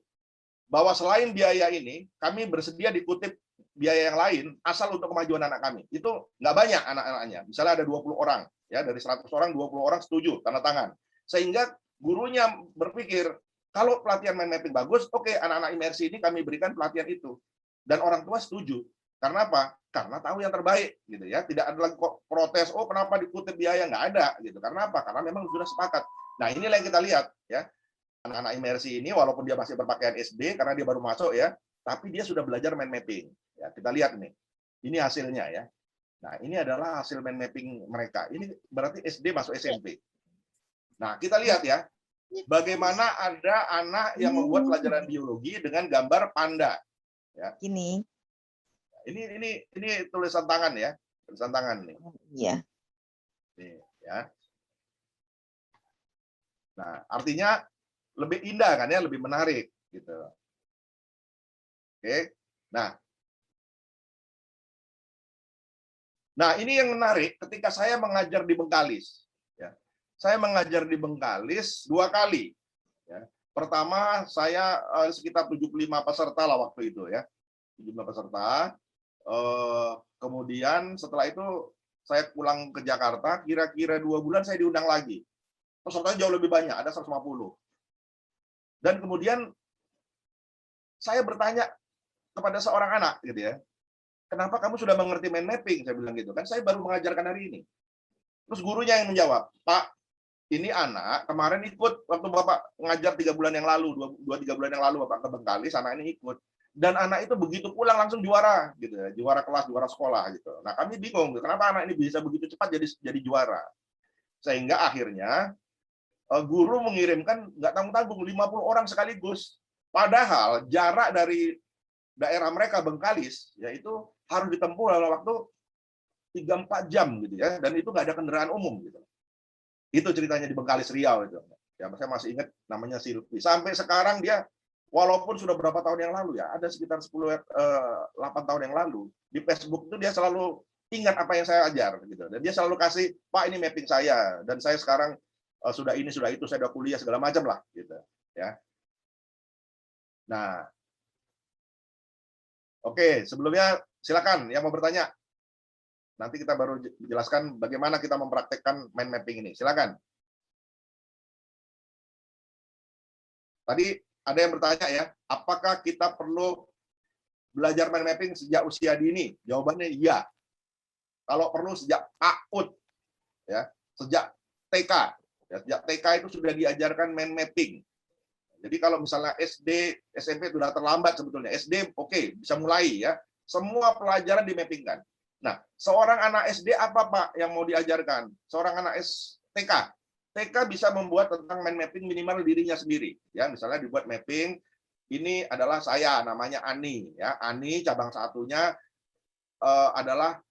bahwa selain biaya ini, kami bersedia dikutip biaya yang lain asal untuk kemajuan anak kami. Itu nggak banyak anak-anaknya. Misalnya ada 20 orang, ya dari 100 orang 20 orang setuju tanda tangan. Sehingga gurunya berpikir kalau pelatihan mind mapping bagus, oke, anak-anak imersi ini kami berikan pelatihan itu. Dan orang tua setuju. Karena apa? Karena tahu yang terbaik gitu ya. Tidak ada lagi protes, oh kenapa dikutip biaya, nggak ada gitu. Karena apa? Karena memang sudah sepakat. Nah, inilah yang kita lihat ya. Anak-anak imersi ini walaupun dia masih berpakaian SD karena dia baru masuk ya, tapi dia sudah belajar mind mapping. Ya, kita lihat nih. Ini hasilnya ya. Nah, ini adalah hasil mind mapping mereka. Ini berarti SD masuk SMP. Nah, kita lihat ya. Bagaimana ada anak yang membuat pelajaran biologi dengan gambar panda. Ya. Gini. Ini tulisan tangan ya. Tulisan tangan nih. Iya. Nih, ya. Nah, artinya lebih indah kan ya, lebih menarik gitu. Oke. Nah, ini yang menarik ketika saya mengajar di Bengkalis. Ya. Saya mengajar di Bengkalis 2 kali. Ya. Pertama, saya sekitar 75 peserta lah waktu itu ya. 75 peserta. Kemudian setelah itu saya pulang ke Jakarta, kira-kira 2 bulan saya diundang lagi. Pesertanya jauh lebih banyak, ada 150. Dan kemudian saya bertanya kepada seorang anak gitu ya. Kenapa kamu sudah mengerti mind mapping? Saya bilang gitu. Kan saya baru mengajarkan hari ini. Terus gurunya yang menjawab, Pak, ini anak kemarin ikut waktu Bapak ngajar 3 bulan yang lalu, 2-3 bulan yang lalu Bapak ke Bengkalis, anak ini ikut. Dan anak itu begitu pulang langsung juara gitu ya, juara kelas, juara sekolah gitu. Nah, kami bingung, kenapa anak ini bisa begitu cepat jadi juara. Sehingga akhirnya guru mengirimkan nggak tanggung-tanggung 50 orang sekaligus. Padahal jarak dari daerah mereka Bengkalis yaitu harus ditempuh dalam waktu 3-4 jam gitu ya, dan itu nggak ada kendaraan umum gitu. Itu ceritanya di Bengkalis Riau itu. Ya, saya masih ingat namanya Silvi. Sampai sekarang dia walaupun sudah berapa tahun yang lalu ya, ada sekitar 8 tahun yang lalu, di Facebook itu dia selalu ingat apa yang saya ajar gitu. Dan dia selalu kasih, Pak ini mapping saya dan saya sekarang sudah ini sudah itu, saya udah kuliah segala macam lah gitu ya. Nah, oke, sebelumnya silakan yang mau bertanya. Nanti kita baru jelaskan bagaimana kita mempraktekkan mind mapping ini. Silakan. Tadi ada yang bertanya ya, apakah kita perlu belajar mind mapping sejak usia dini? Jawabannya iya. Kalau perlu sejak PAUD, ya, sejak TK. Ya, sejak TK itu sudah diajarkan mind mapping. Jadi kalau misalnya SD, SMP sudah terlambat sebetulnya. SD oke, bisa mulai ya. Semua pelajaran dimappingkan. Nah, seorang anak SD apa Pak yang mau diajarkan? Seorang anak TK. TK bisa membuat tentang mind mapping minimal dirinya sendiri. Ya, misalnya dibuat mapping, ini adalah saya, namanya Ani. Ya, Ani cabang satunya adalah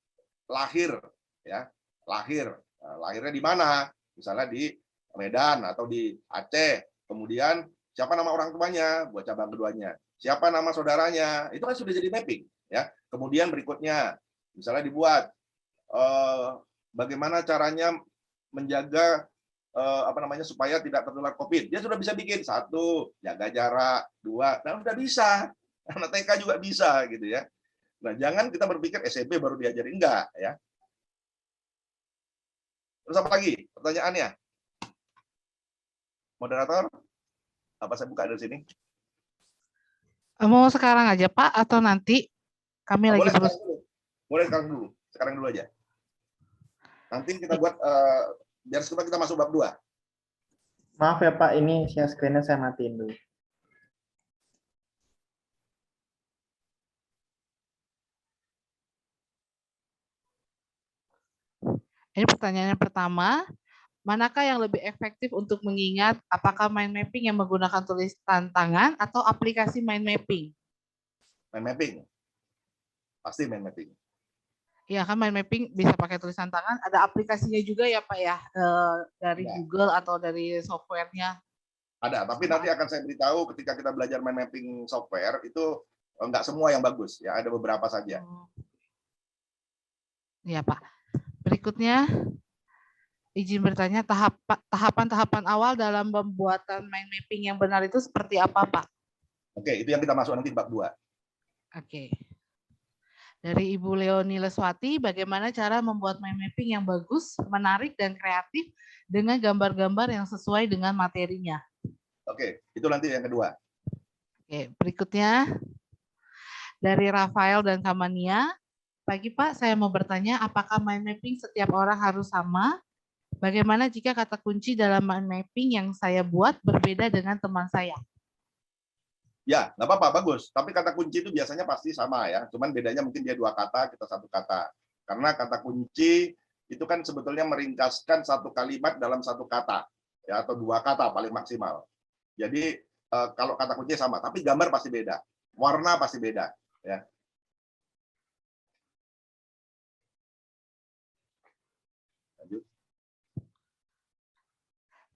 lahir. Ya, lahir. Nah, lahirnya di mana? Misalnya di Medan atau di Aceh. Kemudian siapa nama orang tuanya buat cabang keduanya, siapa nama saudaranya, itu kan sudah jadi mapping ya. Kemudian berikutnya misalnya dibuat bagaimana caranya menjaga supaya tidak tertular COVID, dia sudah bisa bikin 1 jaga jarak, 2 nah udah bisa, anak TK juga bisa gitu ya. Nah, jangan kita berpikir SMP baru diajarin, enggak ya. Terus apa lagi pertanyaannya, moderator? Apa saya buka dari sini? Mau sekarang aja Pak atau nanti? Kami lagi Boleh terus. sekarang dulu. Boleh sekarang dulu. Sekarang dulu aja. Nanti kita buat biar kita masuk bab 2. Maaf ya Pak, ini share screen-nya saya matiin dulu. Ini pertanyaan yang pertama, manakah yang lebih efektif untuk mengingat apakah mind mapping yang menggunakan tulisan tangan atau aplikasi mind mapping? Mind mapping. Pasti mind mapping. Iya kan mind mapping bisa pakai tulisan tangan, ada aplikasinya juga ya Pak ya, dari Ya. Google atau dari softwarenya. Ada, tapi nanti akan saya beritahu ketika kita belajar mind mapping software itu enggak semua yang bagus, ya ada beberapa saja. Iya Pak. Berikutnya, izin bertanya tahapan-tahapan awal dalam pembuatan mind mapping yang benar itu seperti apa Pak? Oke, itu yang kita masuk nanti bab 2. Oke. Dari Ibu Leoni Leswati, bagaimana cara membuat mind mapping yang bagus, menarik, dan kreatif dengan gambar-gambar yang sesuai dengan materinya? Oke, itu nanti yang kedua. Oke, berikutnya dari Rafael dan Kamania. Pagi Pak, saya mau bertanya apakah mind mapping setiap orang harus sama? Bagaimana jika kata kunci dalam mind mapping yang saya buat berbeda dengan teman saya? Ya, nggak apa-apa, bagus. Tapi kata kunci itu biasanya pasti sama ya. Cuman bedanya mungkin dia 2 kata, kita 1 kata. Karena kata kunci itu kan sebetulnya meringkaskan satu kalimat dalam 1 kata, ya, atau 2 kata paling maksimal. Jadi kalau kata kunci sama, tapi gambar pasti beda, warna pasti beda, ya. Lanjut.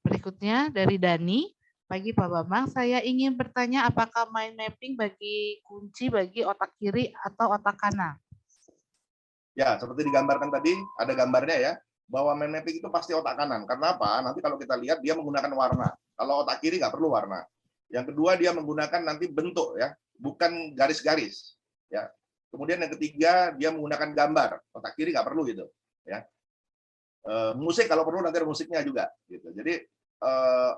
Berikutnya dari Dani. Pagi Pak Bambang, saya ingin bertanya apakah mind mapping bagi kunci bagi otak kiri atau otak kanan? Ya, seperti digambarkan tadi, ada gambarnya ya, bahwa mind mapping itu pasti otak kanan. Karena apa? Nanti kalau kita lihat dia menggunakan warna. Kalau otak kiri nggak perlu warna. Yang kedua dia menggunakan nanti bentuk ya, bukan garis-garis. Ya. Kemudian yang ketiga dia menggunakan gambar. Otak kiri nggak perlu gitu. Ya. Musik kalau perlu nanti ada musiknya juga. Gitu. Jadi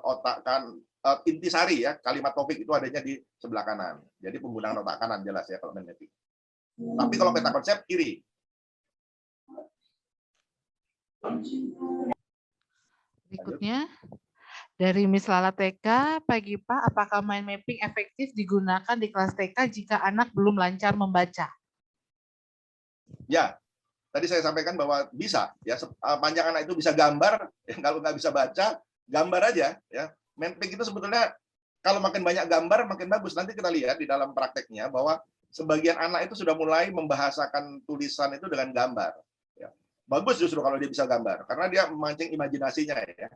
otak kan intisari ya, kalimat topik itu adanya di sebelah kanan. Jadi penggunaan otak kanan jelas ya kalau mind mapping. Tapi kalau peta konsep kiri. Berikutnya dari Miss Lala TK, pagi Pak, apakah mind mapping efektif digunakan di kelas TK jika anak belum lancar membaca? Ya, tadi saya sampaikan bahwa bisa ya, panjang anak itu bisa gambar, ya, kalau nggak bisa baca, gambar aja ya. Mind mapping itu sebetulnya kalau makin banyak gambar makin bagus. Nanti kita lihat di dalam prakteknya bahwa sebagian anak itu sudah mulai membahasakan tulisan itu dengan gambar. Ya. Bagus justru kalau dia bisa gambar, karena dia memancing imajinasinya ya.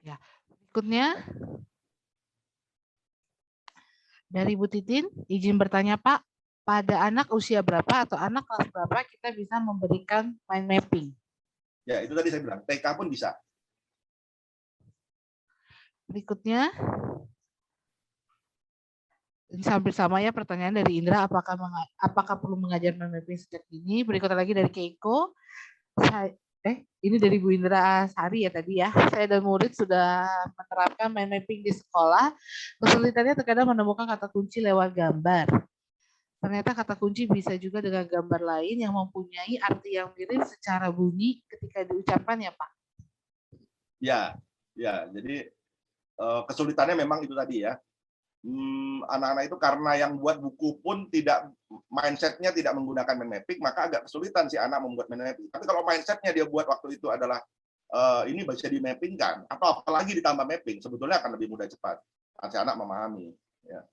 Ya. Berikutnya dari Bu Titin, izin bertanya Pak, pada anak usia berapa atau anak kelas berapa kita bisa memberikan mind mapping? Ya, itu tadi saya bilang, TK pun bisa. Berikutnya, ini hampir sama ya pertanyaan dari Indra, apakah perlu mengajar mind mapping sejak dini? Berikutnya lagi dari Keiko, ini dari Bu Indra Sari ya tadi ya. Saya dan murid sudah menerapkan mind mapping di sekolah. Kesulitannya terkadang menemukan kata kunci lewat gambar. Ternyata kata kunci bisa juga dengan gambar lain yang mempunyai arti yang mirip secara bunyi ketika diucapkan ya Pak. Ya. Jadi kesulitannya memang itu tadi ya. Anak-anak itu karena yang buat buku pun tidak, mindsetnya tidak menggunakan mind mapping, maka agak kesulitan si anak membuat mind mapping. Tapi kalau mindsetnya dia buat waktu itu adalah ini bisa di mapping kan, atau apalagi ditambah mapping, sebetulnya akan lebih mudah cepat si anak memahami. Ya.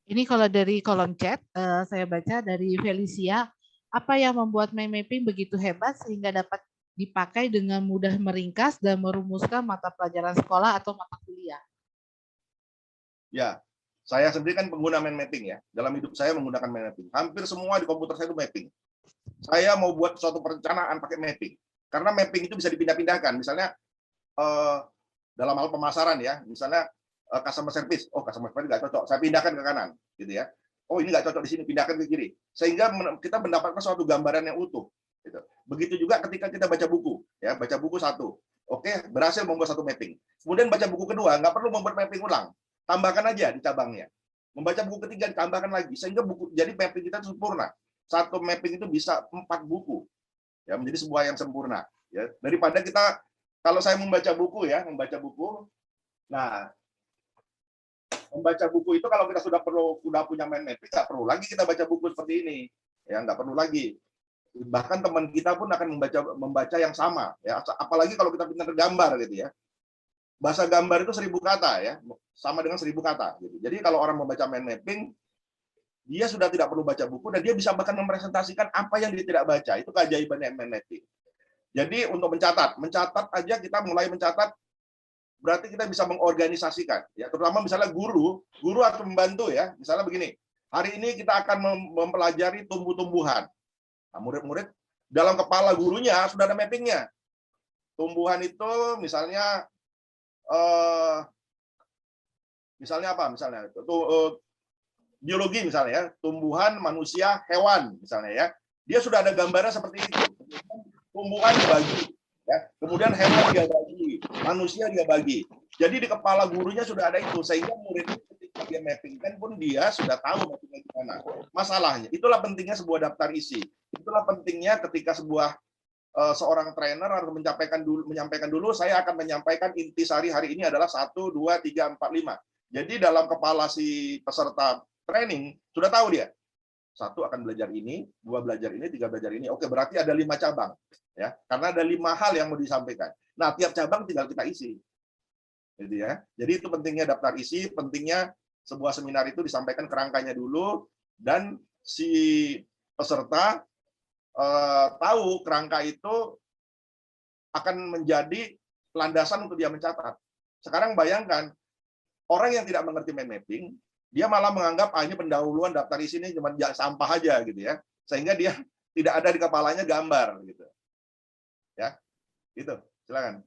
Ini kalau dari kolom chat, saya baca dari Felicia, apa yang membuat mind mapping begitu hebat sehingga dapat dipakai dengan mudah meringkas dan merumuskan mata pelajaran sekolah atau mata kuliah? Ya, saya sendiri kan pengguna mind mapping ya. Dalam hidup saya menggunakan mind mapping. Hampir semua di komputer saya itu mapping. Saya mau buat suatu perencanaan pakai mapping. Karena mapping itu bisa dipindah-pindahkan. Misalnya dalam hal pemasaran ya, misalnya customer service, customer service nggak cocok, saya pindahkan ke kanan, gitu ya. Oh ini nggak cocok di sini, pindahkan ke kiri, sehingga kita mendapatkan suatu gambaran yang utuh. Gitu. Begitu juga ketika kita baca buku, ya baca buku satu, Oke, berhasil membuat satu mapping. Kemudian baca buku kedua, nggak perlu membuat mapping ulang. Tambahkan aja di cabangnya. Membaca buku ketiga, ditambahkan lagi. Sehingga jadi mapping kita sempurna. Satu mapping itu bisa 4 buku. Ya, menjadi sebuah yang sempurna. Ya, daripada kita, kalau saya membaca buku, nah, membaca buku itu kalau kita sudah punya mind mapping, nggak perlu lagi kita baca buku seperti ini. Ya, nggak perlu lagi. Bahkan teman kita pun akan membaca yang sama. Ya, apalagi kalau kita pintar gambar gitu ya. Bahasa gambar itu 1000 kata ya, sama dengan 1000 kata. Gitu. Jadi kalau orang membaca mind mapping, dia sudah tidak perlu baca buku dan dia bisa bahkan mempresentasikan apa yang dia tidak baca. Itu keajaiban mind mapping. Jadi untuk mencatat aja kita mulai mencatat, berarti kita bisa mengorganisasikan. Ya, terutama misalnya guru harus membantu ya. Misalnya begini, hari ini kita akan mempelajari tumbuh-tumbuhan. Nah, murid-murid dalam kepala gurunya sudah ada mappingnya. Tumbuhan itu misalnya apa? Misalnya biologi misalnya ya, tumbuhan, manusia, hewan misalnya ya. Dia sudah ada gambarnya seperti itu. Tumbuhan dibagi, ya. Kemudian hewan dia bagi, manusia dia bagi. Jadi di kepala gurunya sudah ada itu, sehingga murid ketika dia mappingkan pun dia sudah tahu mappingnya gimana. Masalahnya, itulah pentingnya sebuah daftar isi. Itulah pentingnya ketika seorang trainer harus menyampaikan dulu, saya akan menyampaikan intisari hari ini adalah 1, 2, 3, 4, 5. Jadi dalam kepala si peserta training sudah tahu dia. 1 akan belajar ini, 2 belajar ini, 3 belajar ini. Oke, berarti ada 5 cabang. Ya, karena ada 5 hal yang mau disampaikan. Nah, tiap cabang tinggal kita isi. Gitu ya. Jadi itu pentingnya daftar isi, pentingnya sebuah seminar itu disampaikan kerangkanya dulu, dan si peserta tahu kerangka itu akan menjadi landasan untuk dia mencatat. Sekarang bayangkan, orang yang tidak mengerti mind mapping, dia malah menganggap ini pendahuluan daftar isi ini cuma sampah aja gitu ya, sehingga dia tidak ada di kepalanya gambar gitu. Ya, itu silakan.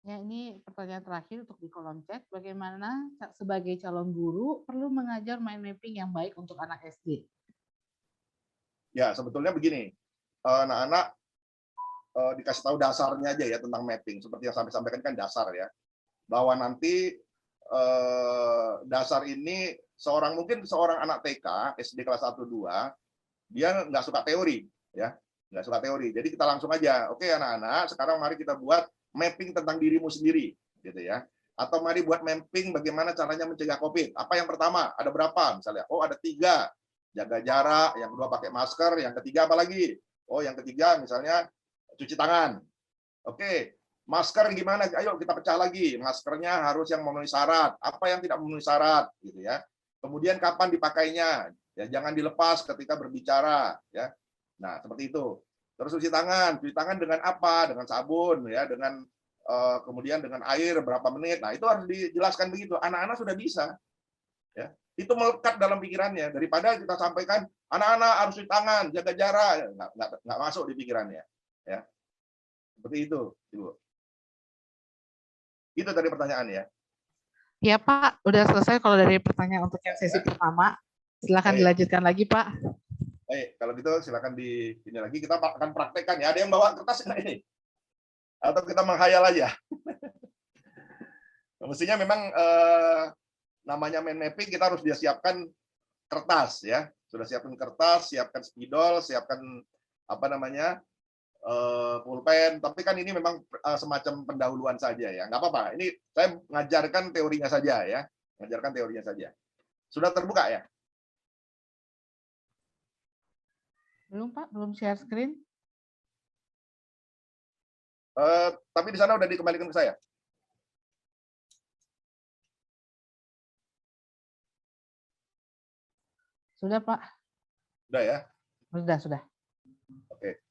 Ya, ini pertanyaan terakhir untuk di kolom chat. Bagaimana sebagai calon guru perlu mengajar mind mapping yang baik untuk anak SD? Ya, sebetulnya begini, anak-anak dikasih tahu dasarnya aja ya tentang mapping. Seperti yang saya sampaikan kan dasar ya, bahwa nanti dasar ini mungkin seorang anak TK, SD kelas 1-2, dia nggak suka teori, ya, nggak suka teori. Jadi kita langsung aja, oke anak-anak, sekarang mari kita buat mapping tentang dirimu sendiri, gitu ya. Atau mari buat mapping bagaimana caranya mencegah COVID. Apa yang pertama? Ada berapa? Misalnya, ada 3. Jaga jarak, yang kedua pakai masker, yang ketiga apa lagi? Yang ketiga misalnya cuci tangan. Oke, masker gimana? Ayo kita pecah lagi. Maskernya harus yang memenuhi syarat. Apa yang tidak memenuhi syarat, gitu ya. Kemudian kapan dipakainya? Ya, jangan dilepas ketika berbicara, ya. Nah, seperti itu. Terus cuci tangan dengan apa? Dengan sabun, ya, dengan kemudian dengan air berapa menit. Nah, itu harus dijelaskan begitu. Anak-anak sudah bisa, ya. Itu melekat dalam pikirannya daripada kita sampaikan anak-anak harus cuci tangan, jaga jarak, nggak masuk di pikirannya, ya. Seperti itu, Ibu. Itu tadi pertanyaannya. Ya Pak, udah selesai kalau dari pertanyaan untuk yang sesi pertama. Silakan dilanjutkan lagi Pak. Baik, kalau gitu silakan ini lagi kita akan praktekkan ya. Ada yang bawa kertas nggak ini? Atau kita menghayal aja? Mestinya memang namanya mind mapping kita harus dia siapkan kertas ya. Sudah siapkan kertas, siapkan spidol, siapkan apa namanya? Pulpen, tapi kan ini memang semacam pendahuluan saja ya, nggak apa-apa. Ini saya mengajarkan teorinya saja ya, mengajarkan teorinya saja. Sudah terbuka ya? Belum Pak, belum share screen. Tapi di sana udah dikembalikan ke saya. Sudah Pak. Sudah ya? Sudah. Oke.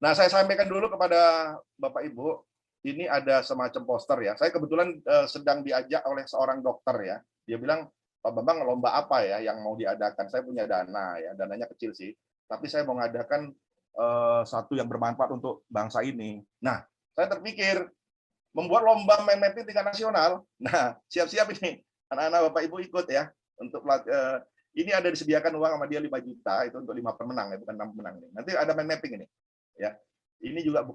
Nah, saya sampaikan dulu kepada Bapak Ibu, ini ada semacam poster ya. Saya kebetulan sedang diajak oleh seorang dokter ya. Dia bilang, Pak Bambang, lomba apa ya yang mau diadakan? Saya punya dana ya, dananya kecil sih. Tapi saya mau mengadakan satu yang bermanfaat untuk bangsa ini. Nah, saya terpikir membuat lomba mind mapping tingkat nasional. Nah, siap-siap ini anak-anak Bapak Ibu ikut ya untuk ini ada disediakan uang sama dia 5 juta itu untuk 5 pemenang ya, bukan 6 pemenang. Nanti ada mind mapping ini. Ya. Ini juga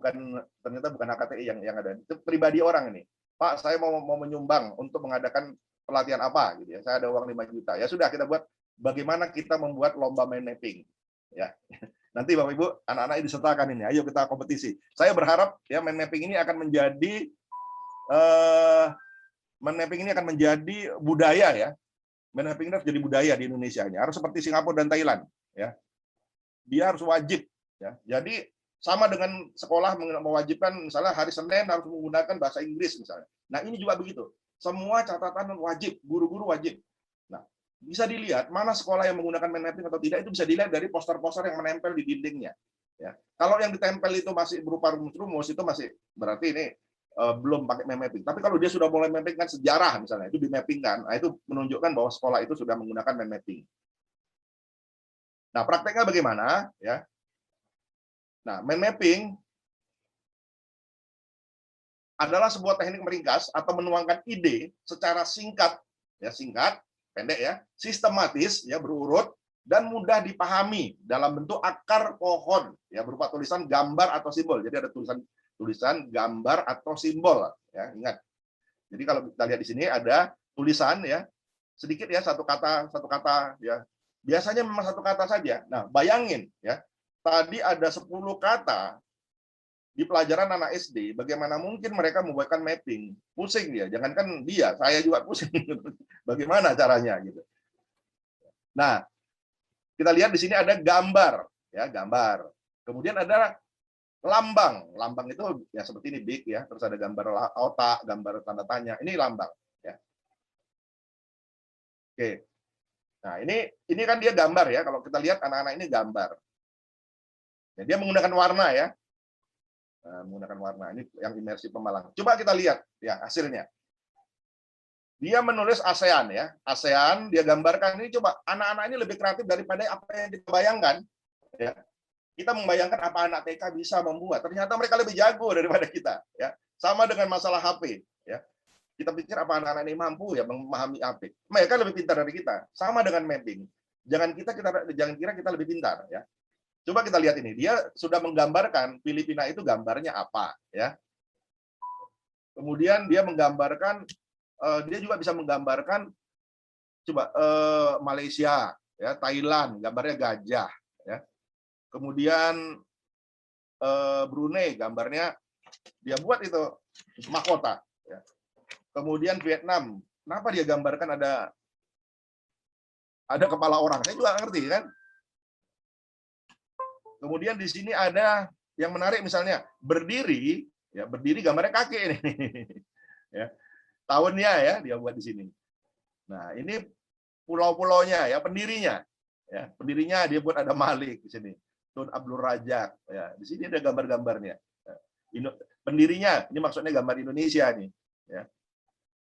ternyata bukan HKTI yang ada. Itu pribadi orang ini. Pak, saya mau menyumbang untuk mengadakan pelatihan apa gitu ya. Saya ada uang 5 juta. Ya sudah, kita buat bagaimana kita membuat lomba mind mapping. Ya. Nanti Bapak Ibu, anak-anak disertakan ini. Ayo kita kompetisi. Saya berharap ya mind mapping ini akan menjadi budaya ya. Mind mapping ini harus jadi budaya di Indonesia ini. Harus seperti Singapura dan Thailand ya. Dia harus wajib ya. Jadi sama dengan sekolah mewajibkan misalnya hari Senin harus menggunakan bahasa Inggris misalnya. Nah, ini juga begitu. Semua catatan wajib, guru-guru wajib. Nah, bisa dilihat mana sekolah yang menggunakan mind mapping atau tidak, itu bisa dilihat dari poster-poster yang menempel di dindingnya. Ya. Kalau yang ditempel itu masih berupa rumus-rumus, itu masih berarti ini belum pakai mind mapping. Tapi kalau dia sudah mulai mappingkan sejarah misalnya, itu dimappingkan, nah, itu menunjukkan bahwa sekolah itu sudah menggunakan mind mapping. Nah, prakteknya bagaimana? Ya. Nah, mind mapping adalah sebuah teknik meringkas atau menuangkan ide secara singkat, pendek ya, sistematis ya, berurut dan mudah dipahami dalam bentuk akar pohon ya, berupa tulisan, gambar atau simbol. Jadi ada tulisan, gambar atau simbol ya, ingat. Jadi kalau kita lihat di sini ada tulisan ya, sedikit ya, satu kata ya. Biasanya memang satu kata saja. Nah, bayangin ya, tadi ada 10 kata di pelajaran anak SD, bagaimana mungkin mereka membuatkan mapping? Pusing dia, jangankan dia, saya juga pusing. Bagaimana caranya gitu. Nah, kita lihat di sini ada gambar, ya, gambar. Kemudian ada lambang. Lambang itu ya seperti ini, big ya, terus ada gambar otak, gambar tanda tanya. Ini lambang, ya. Oke. Nah, ini kan dia gambar ya, kalau kita lihat anak-anak ini gambar. Ya, dia menggunakan warna ya. Menggunakan warna ini yang imersi pemalang. Coba kita lihat ya hasilnya. Dia menulis ASEAN ya, ASEAN dia gambarkan ini. Coba anak-anak ini lebih kreatif daripada apa yang kita bayangkan. Ya. Kita membayangkan apa anak TK bisa membuat. Ternyata mereka lebih jago daripada kita. Ya. Sama dengan masalah HP. Ya. Kita pikir apa anak-anak ini mampu ya memahami HP. Mereka lebih pintar dari kita. Sama dengan mapping. Jangan kira kita lebih pintar ya. Coba kita lihat ini, dia sudah menggambarkan Filipina itu gambarnya apa, ya. Kemudian dia menggambarkan, dia juga bisa menggambarkan, coba Malaysia, ya, Thailand, gambarnya gajah, ya. Kemudian Brunei, gambarnya dia buat itu mahkota, ya. Kemudian Vietnam, kenapa dia gambarkan ada kepala orang? Saya juga ngerti kan. Kemudian di sini ada yang menarik misalnya berdiri, ya berdiri gambarnya kaki ini, ya tahunnya ya dia buat di sini. Nah ini pulau-pulaunya ya pendirinya dia buat ada Malik di sini, Tun Abdul Razak, ya di sini ada gambar-gambarnya. Pendirinya ini maksudnya gambar Indonesia nih, ya.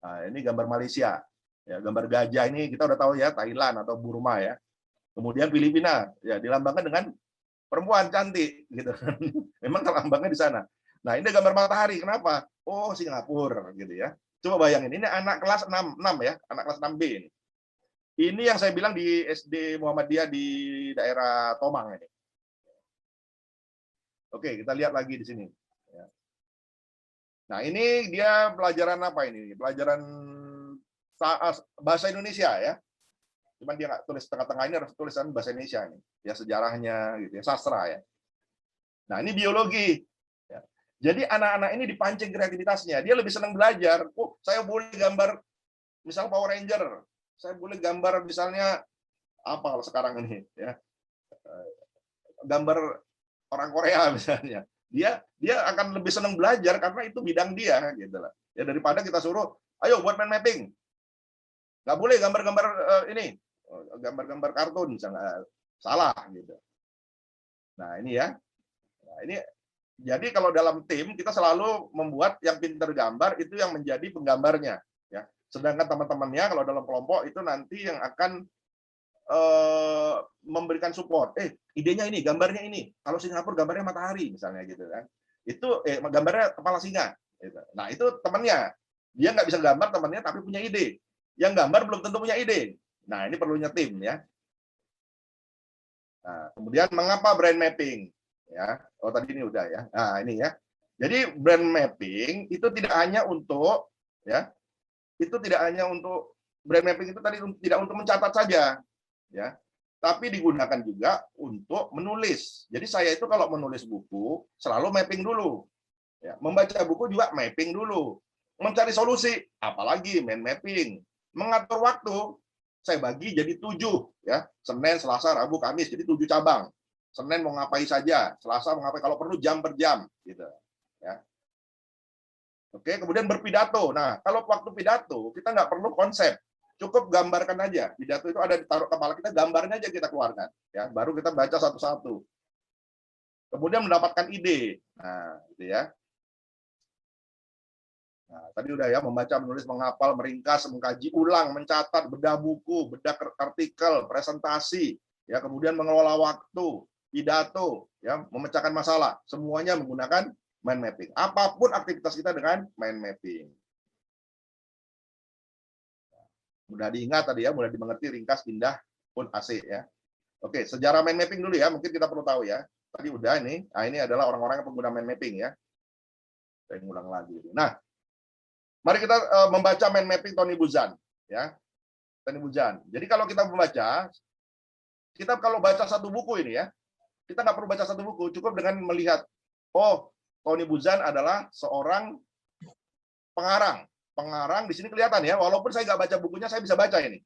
Nah, ini gambar Malaysia, ya gambar gajah ini kita udah tahu ya Thailand atau Burma ya. Kemudian Filipina ya dilambangkan dengan perempuan cantik gitu. Memang lambangnya di sana. Nah, ini gambar matahari. Kenapa? Oh, Singapura gitu ya. Coba bayangin, ini anak kelas 6 ya, anak kelas 6B ini. Ini yang saya bilang di SD Muhammadiyah di daerah Tomang ini. Oke, kita lihat lagi di sini. Nah, ini dia pelajaran apa ini? Pelajaran bahasa Indonesia ya. Cuman dia nggak tulis tengah-tengah, ini harus tulisan bahasa Indonesia nih, ya sejarahnya gitu ya, sastra ya. Nah ini biologi. Ya. Jadi anak-anak ini dipancing kreativitasnya, dia lebih senang belajar. Oh saya boleh gambar, misal Power Ranger, saya boleh gambar misalnya apa kalau sekarang ini ya, gambar orang Korea misalnya. Dia akan lebih senang belajar karena itu bidang dia gitu lah. Ya daripada kita suruh, ayo buat mind mapping. Nggak boleh gambar-gambar ini. Gambar-gambar kartun misalnya salah gitu. Nah ini ya, nah, ini jadi kalau dalam tim kita selalu membuat yang pintar gambar itu yang menjadi penggambarnya, ya. Sedangkan teman-temannya kalau dalam kelompok itu nanti yang akan memberikan support. Idenya ini, gambarnya ini. Kalau Singapura gambarnya matahari misalnya gitu kan. Itu gambarnya kepala singa. Gitu. Nah itu temannya, dia nggak bisa gambar temannya tapi punya ide. Yang gambar belum tentu punya ide. Nah, ini perlunya tim ya. Nah, kemudian mengapa brain mapping? ya. Oh tadi ini udah ya. Nah ini ya. Jadi brand mapping itu tidak hanya untuk ya, itu tidak hanya untuk brand mapping itu tadi tidak untuk mencatat saja, ya, tapi digunakan juga untuk menulis. Jadi saya itu kalau menulis buku selalu mapping dulu, ya. Membaca buku juga mapping dulu. Mencari solusi, apalagi mind mapping. Mengatur waktu, saya bagi jadi 7, ya. Senin, Selasa, Rabu, Kamis, jadi 7 cabang. Senin mau ngapain saja, Selasa mau ngapain, kalau perlu jam per jam, gitu. Ya. Oke, kemudian berpidato. Nah, kalau waktu pidato kita nggak perlu konsep, cukup gambarkan aja. Pidato itu ada ditaruh kepala kita, gambarnya aja kita keluarkan, ya. Baru kita baca satu-satu. Kemudian mendapatkan ide. Nah, gitu ya. Nah, tadi udah ya, membaca, menulis, menghafal, meringkas, mengkaji ulang, mencatat, bedah buku, bedah artikel, presentasi, ya, kemudian mengelola waktu, pidato, ya, memecahkan masalah, semuanya menggunakan mind mapping. Apapun aktivitas kita dengan mind mapping. Mudah diingat tadi ya, mudah dimengerti, ringkas, indah, pun AC ya. Oke, sejarah mind mapping dulu ya, mungkin kita perlu tahu ya. Tadi udah ini, nah ini adalah orang-orang yang pengguna mind mapping ya. Saya ulang lagi. Nah, mari kita membaca mind mapping Tony Buzan ya. Tony Buzan. Jadi kalau kita membaca, kita kalau baca satu buku ini ya, kita nggak perlu baca satu buku, cukup dengan melihat, oh, Tony Buzan adalah seorang pengarang. Pengarang di sini kelihatan ya, walaupun saya nggak baca bukunya, saya bisa baca ini.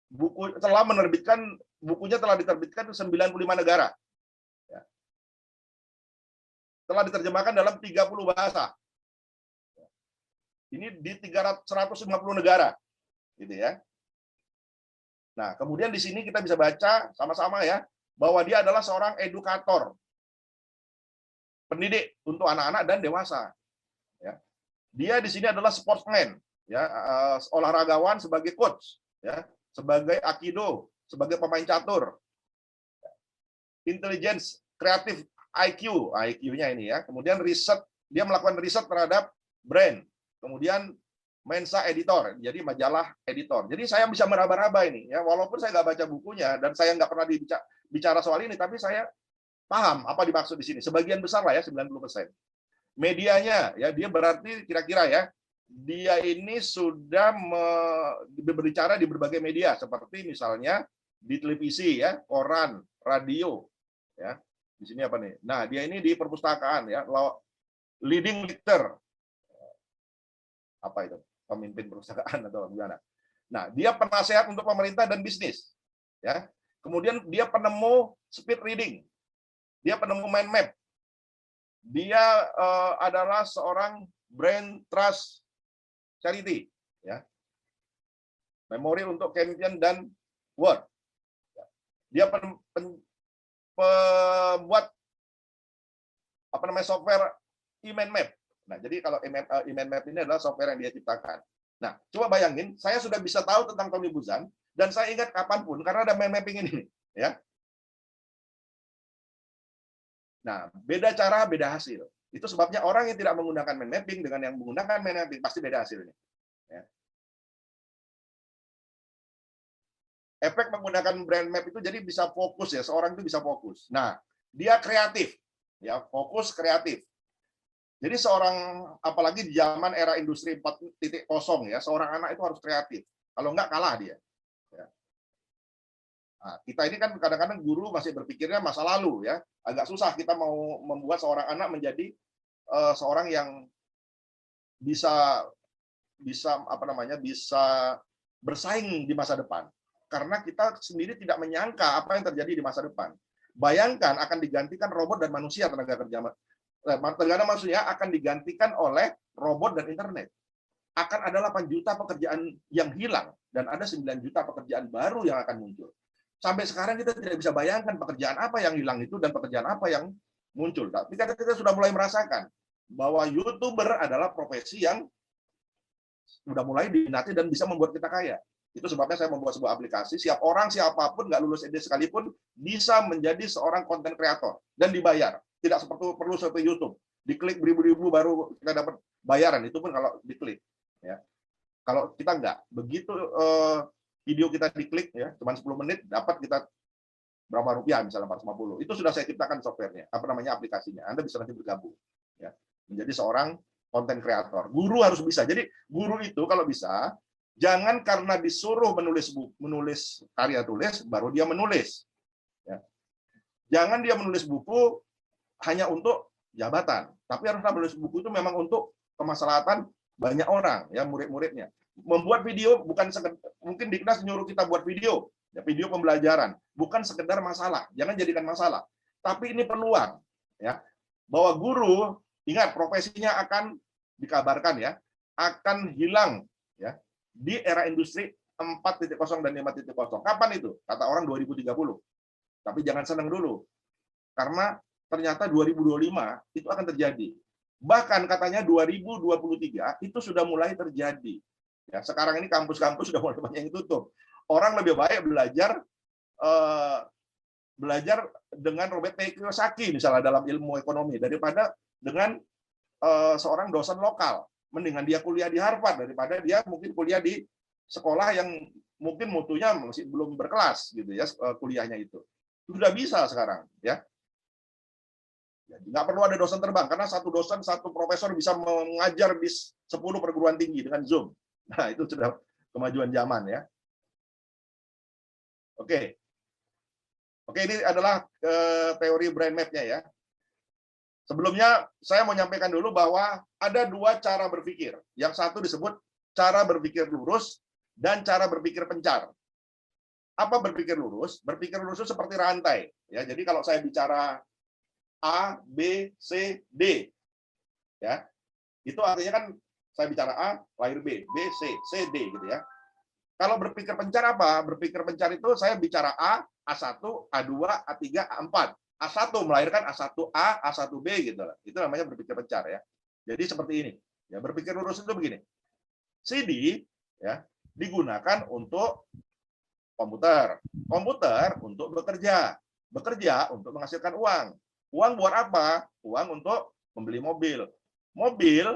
Buku telah menerbitkan, bukunya telah diterbitkan di 95 negara. Ya. Telah diterjemahkan dalam 30 bahasa. Ini di 150 negara. Gitu ya. Nah, kemudian di sini kita bisa baca sama-sama ya, bahwa dia adalah seorang edukator. Pendidik untuk anak-anak dan dewasa. Ya. Dia di sini adalah sportsman, ya, olahragawan sebagai coach, ya, sebagai aikido, sebagai pemain catur, intelligence, kreatif, IQ-nya ini ya. Kemudian riset, dia melakukan riset terhadap brand. Kemudian Mensa editor, jadi majalah editor. Jadi saya bisa meraba-raba ini, ya, walaupun saya nggak baca bukunya dan saya nggak pernah bicara soal ini, tapi saya paham apa dimaksud di sini. Sebagian besar lah ya, 90%. Medianya, ya, dia berarti kira-kira ya, dia ini sudah berbicara di berbagai media, seperti misalnya di televisi, ya, koran, radio, ya. Di sini apa nih? Nah, dia ini di perpustakaan, ya, leading lecturer. Apa itu? Pemimpin perpustakaan atau gimana? Nah, dia penasehat untuk pemerintah dan bisnis, ya. Kemudian dia penemu speed reading, dia penemu mind map, dia adalah seorang brand trust charity, ya. Memori untuk Campion dan Word. Dia pembuat apa namanya software e-mind map. Nah, jadi kalau e-mind map ini adalah software yang dia ciptakan. Nah, coba bayangin, saya sudah bisa tahu tentang Tony Buzan dan saya ingat kapanpun karena ada mind mapping ini, ya. Nah, beda cara, beda hasil. Itu sebabnya orang yang tidak menggunakan mind mapping dengan yang menggunakan mind mapping pasti beda hasilnya. Ya. Efek menggunakan brand map itu jadi bisa fokus ya, seorang itu bisa fokus. Nah, dia kreatif, ya, fokus kreatif. Jadi seorang, apalagi di zaman era industri 4.0 ya, seorang anak itu harus kreatif. Kalau enggak kalah dia. Ya. Nah, kita ini kan kadang-kadang guru masih berpikirnya masa lalu ya, agak susah kita mau membuat seorang anak menjadi seorang yang bisa apa namanya, bisa bersaing di masa depan. Karena kita sendiri tidak menyangka apa yang terjadi di masa depan. Bayangkan akan digantikan robot dan manusia, tenaga manusia akan digantikan oleh robot dan internet. Akan ada 8 juta pekerjaan yang hilang dan ada 9 juta pekerjaan baru yang akan muncul. Sampai sekarang kita tidak bisa bayangkan pekerjaan apa yang hilang itu dan pekerjaan apa yang muncul. Tapi kita sudah mulai merasakan bahwa YouTuber adalah profesi yang sudah mulai diminati dan bisa membuat kita kaya. Itu sebabnya saya membuat sebuah aplikasi, siapapun, nggak lulus SD sekalipun, bisa menjadi seorang konten kreator dan dibayar. Tidak perlu seperti YouTube. Diklik beribu-ribu baru kita dapat bayaran. Itu pun kalau diklik. Ya. Kalau kita nggak. Begitu video kita diklik, ya, cuma 10 menit, dapat kita berapa rupiah misalnya 450. Itu sudah saya ciptakan softwarenya, aplikasinya. Anda bisa nanti bergabung ya, menjadi seorang konten kreator. Guru harus bisa. Jadi guru itu kalau bisa jangan karena disuruh menulis karya tulis baru dia menulis. Ya. Jangan dia menulis buku hanya untuk jabatan, tapi harus menulis buku itu memang untuk kemaslahatan banyak orang, ya murid-muridnya. Membuat video bukan sekedar, mungkin di kelas nyuruh kita buat video, ya, video pembelajaran, bukan sekedar masalah. Jangan jadikan masalah, tapi ini peluang, ya, bahwa guru ingat profesinya akan dikabarkan ya, akan hilang ya di era industri 4.0 dan 5.0. Kapan itu? Kata orang 2030. Tapi jangan senang dulu. Karena ternyata 2025 itu akan terjadi. Bahkan katanya 2023 itu sudah mulai terjadi. Ya, sekarang ini kampus-kampus sudah mulai banyak yang tutup. Orang lebih baik belajar dengan Robert T. Kiyosaki misalnya dalam ilmu ekonomi daripada dengan seorang dosen lokal. Mendingan dia kuliah di Harvard daripada dia mungkin kuliah di sekolah yang mungkin mutunya masih belum berkelas gitu ya, kuliahnya itu. Sudah bisa sekarang ya. Nggak perlu ada dosen terbang karena satu dosen, satu profesor bisa mengajar di 10 perguruan tinggi dengan Zoom. Nah, itu sudah kemajuan zaman ya. Oke. Oke, ini adalah teori brain map-nya ya. Sebelumnya saya mau nyampaikan dulu bahwa ada 2 cara berpikir. Yang satu disebut cara berpikir lurus dan cara berpikir pencar. Apa berpikir lurus? Berpikir lurus itu seperti rantai. Ya, jadi kalau saya bicara A, B, C, D, ya, itu artinya kan saya bicara A, lahir B, B, C, D, gitu ya. Kalau berpikir pencar apa? Berpikir pencar itu saya bicara A, A1, A2, A3, A4. A1 melahirkan A1A, A1B gitu. Itu namanya berpikir pencar ya. Jadi seperti ini. Ya, berpikir lurus itu begini. CD ya digunakan untuk komputer. Komputer untuk bekerja. Bekerja untuk menghasilkan uang. Uang buat apa? Uang untuk membeli mobil. Mobil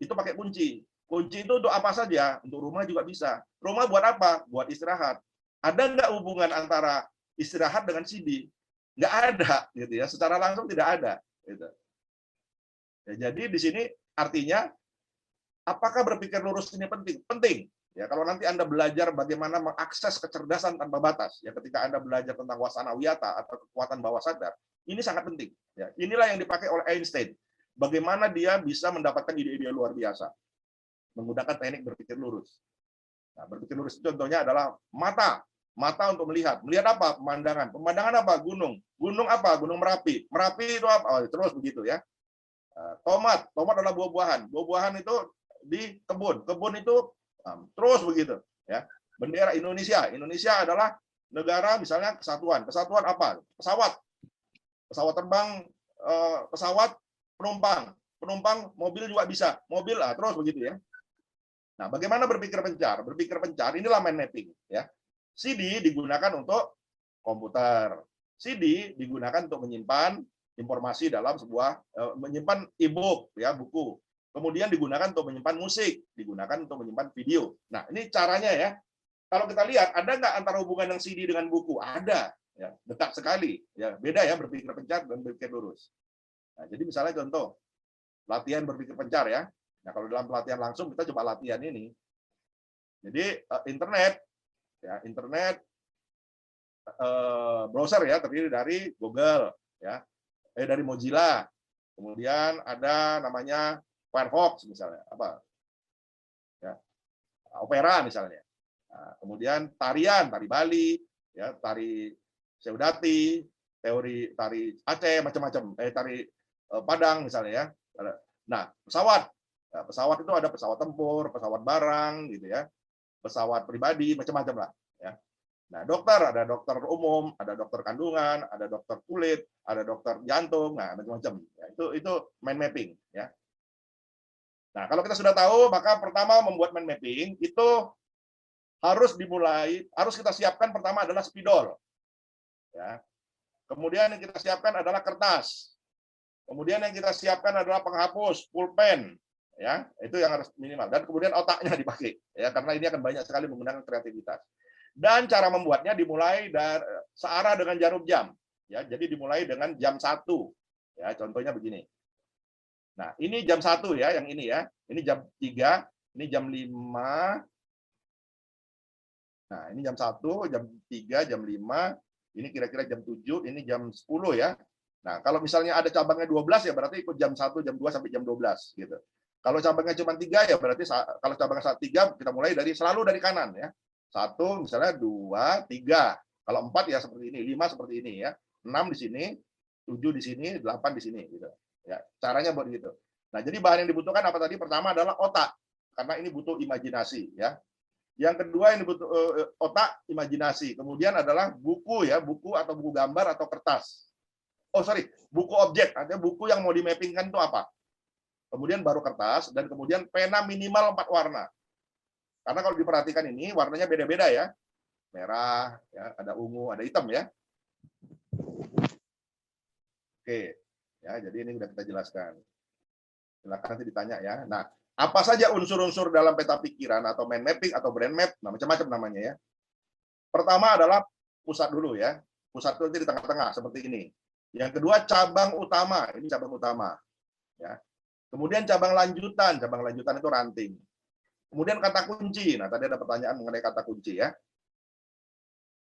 itu pakai kunci. Kunci itu untuk apa saja? Untuk rumah juga bisa. Rumah buat apa? Buat istirahat. Ada nggak hubungan antara istirahat dengan CD? Nggak ada, gitu ya. Secara langsung tidak ada. Gitu. Ya, jadi di sini artinya, apakah berpikir lurus ini penting? Penting. Ya, kalau nanti Anda belajar bagaimana mengakses kecerdasan tanpa batas, ya ketika Anda belajar tentang wasana wiyata atau kekuatan bawah sadar, ini sangat penting. Ya, inilah yang dipakai oleh Einstein. Bagaimana dia bisa mendapatkan ide-ide luar biasa menggunakan teknik berpikir lurus. Nah, berpikir lurus itu contohnya adalah mata. Mata untuk melihat. Melihat apa? Pemandangan. Pemandangan apa? Gunung. Gunung apa? Gunung Merapi. Merapi itu apa? Oh, terus begitu ya. Tomat. Tomat adalah buah-buahan. Buah-buahan itu di kebun. Kebun itu terus begitu ya. Bendera Indonesia. Indonesia adalah negara misalnya kesatuan. Kesatuan apa? Pesawat. Pesawat terbang, pesawat penumpang. Penumpang mobil juga bisa. Mobil terus begitu ya. Nah, bagaimana berpikir pencar? Berpikir pencar inilah mind mapping ya. CD digunakan untuk komputer. CD digunakan untuk menyimpan informasi dalam sebuah menyimpan e-book ya, buku. Kemudian digunakan untuk menyimpan musik, digunakan untuk menyimpan video. Nah, ini caranya ya. Kalau kita lihat ada nggak antara hubungan yang CD dengan buku? Ada, ya, dekat sekali. Ya, beda ya berpikir pencar dan berpikir lurus. Nah, jadi misalnya contoh latihan berpikir pencar ya. Nah, kalau dalam pelatihan langsung kita coba latihan ini. Jadi internet browser ya terdiri dari Google ya, dari Mozilla. Kemudian ada namanya Firefox misalnya apa ya, Opera misalnya. Nah, kemudian tari Bali ya, tari Seudati, teori tari Aceh, macam-macam, tari Padang misalnya ya. Nah, pesawat itu ada pesawat tempur, pesawat barang gitu ya, pesawat pribadi, macam-macam lah ya. Nah, dokter ada dokter umum, ada dokter kandungan, ada dokter kulit, ada dokter jantung, nah macam-macam ya, itu mind mapping ya. Nah, kalau kita sudah tahu, maka pertama membuat mind mapping itu harus kita siapkan pertama adalah spidol. Ya. Kemudian yang kita siapkan adalah kertas. Kemudian yang kita siapkan adalah penghapus, pulpen, ya. Itu yang harus minimal. Dan kemudian otaknya dipakai, ya, karena ini akan banyak sekali menggunakan kreativitas. Dan cara membuatnya dimulai dari searah dengan jarum jam. Ya, jadi dimulai dengan jam 1. Ya, contohnya begini. Nah, ini jam 1 ya, yang ini ya. Ini jam 3, ini jam 5. Nah, ini jam 1, jam 3, jam 5. Ini kira-kira jam 7, ini jam 10 ya. Nah, kalau misalnya ada cabangnya 12 ya berarti ikut jam 1, jam 2 sampai jam 12 gitu. Kalau cabangnya cuma 3 ya berarti kalau cabangnya 3 kita mulai selalu dari kanan ya. 1 misalnya 2, 3. Kalau 4 ya seperti ini, 5 seperti ini ya. 6 di sini, 7 di sini, 8 di sini gitu. Ya, caranya buat gitu. Nah, jadi bahan yang dibutuhkan apa tadi? Pertama adalah otak. Karena ini butuh imajinasi ya. Yang kedua ini butuh otak, imajinasi. Kemudian adalah buku ya, buku atau buku gambar atau kertas. Oh, sorry, buku objek. Artinya buku yang mau di-mappingkan itu apa? Kemudian baru kertas, dan kemudian pena minimal 4 warna. Karena kalau diperhatikan ini, warnanya beda-beda ya. Merah, ya, ada ungu, ada hitam ya. Oke, ya, jadi ini sudah kita jelaskan. Silakan nanti ditanya ya. Nah, apa saja unsur-unsur dalam peta pikiran atau mind mapping atau brain map, nah macam-macam namanya ya. Pertama adalah pusat dulu ya. Pusat itu di tengah-tengah seperti ini. Yang kedua cabang utama, ini cabang utama. Ya. Kemudian cabang lanjutan itu ranting. Kemudian kata kunci. Nah, tadi ada pertanyaan mengenai kata kunci ya.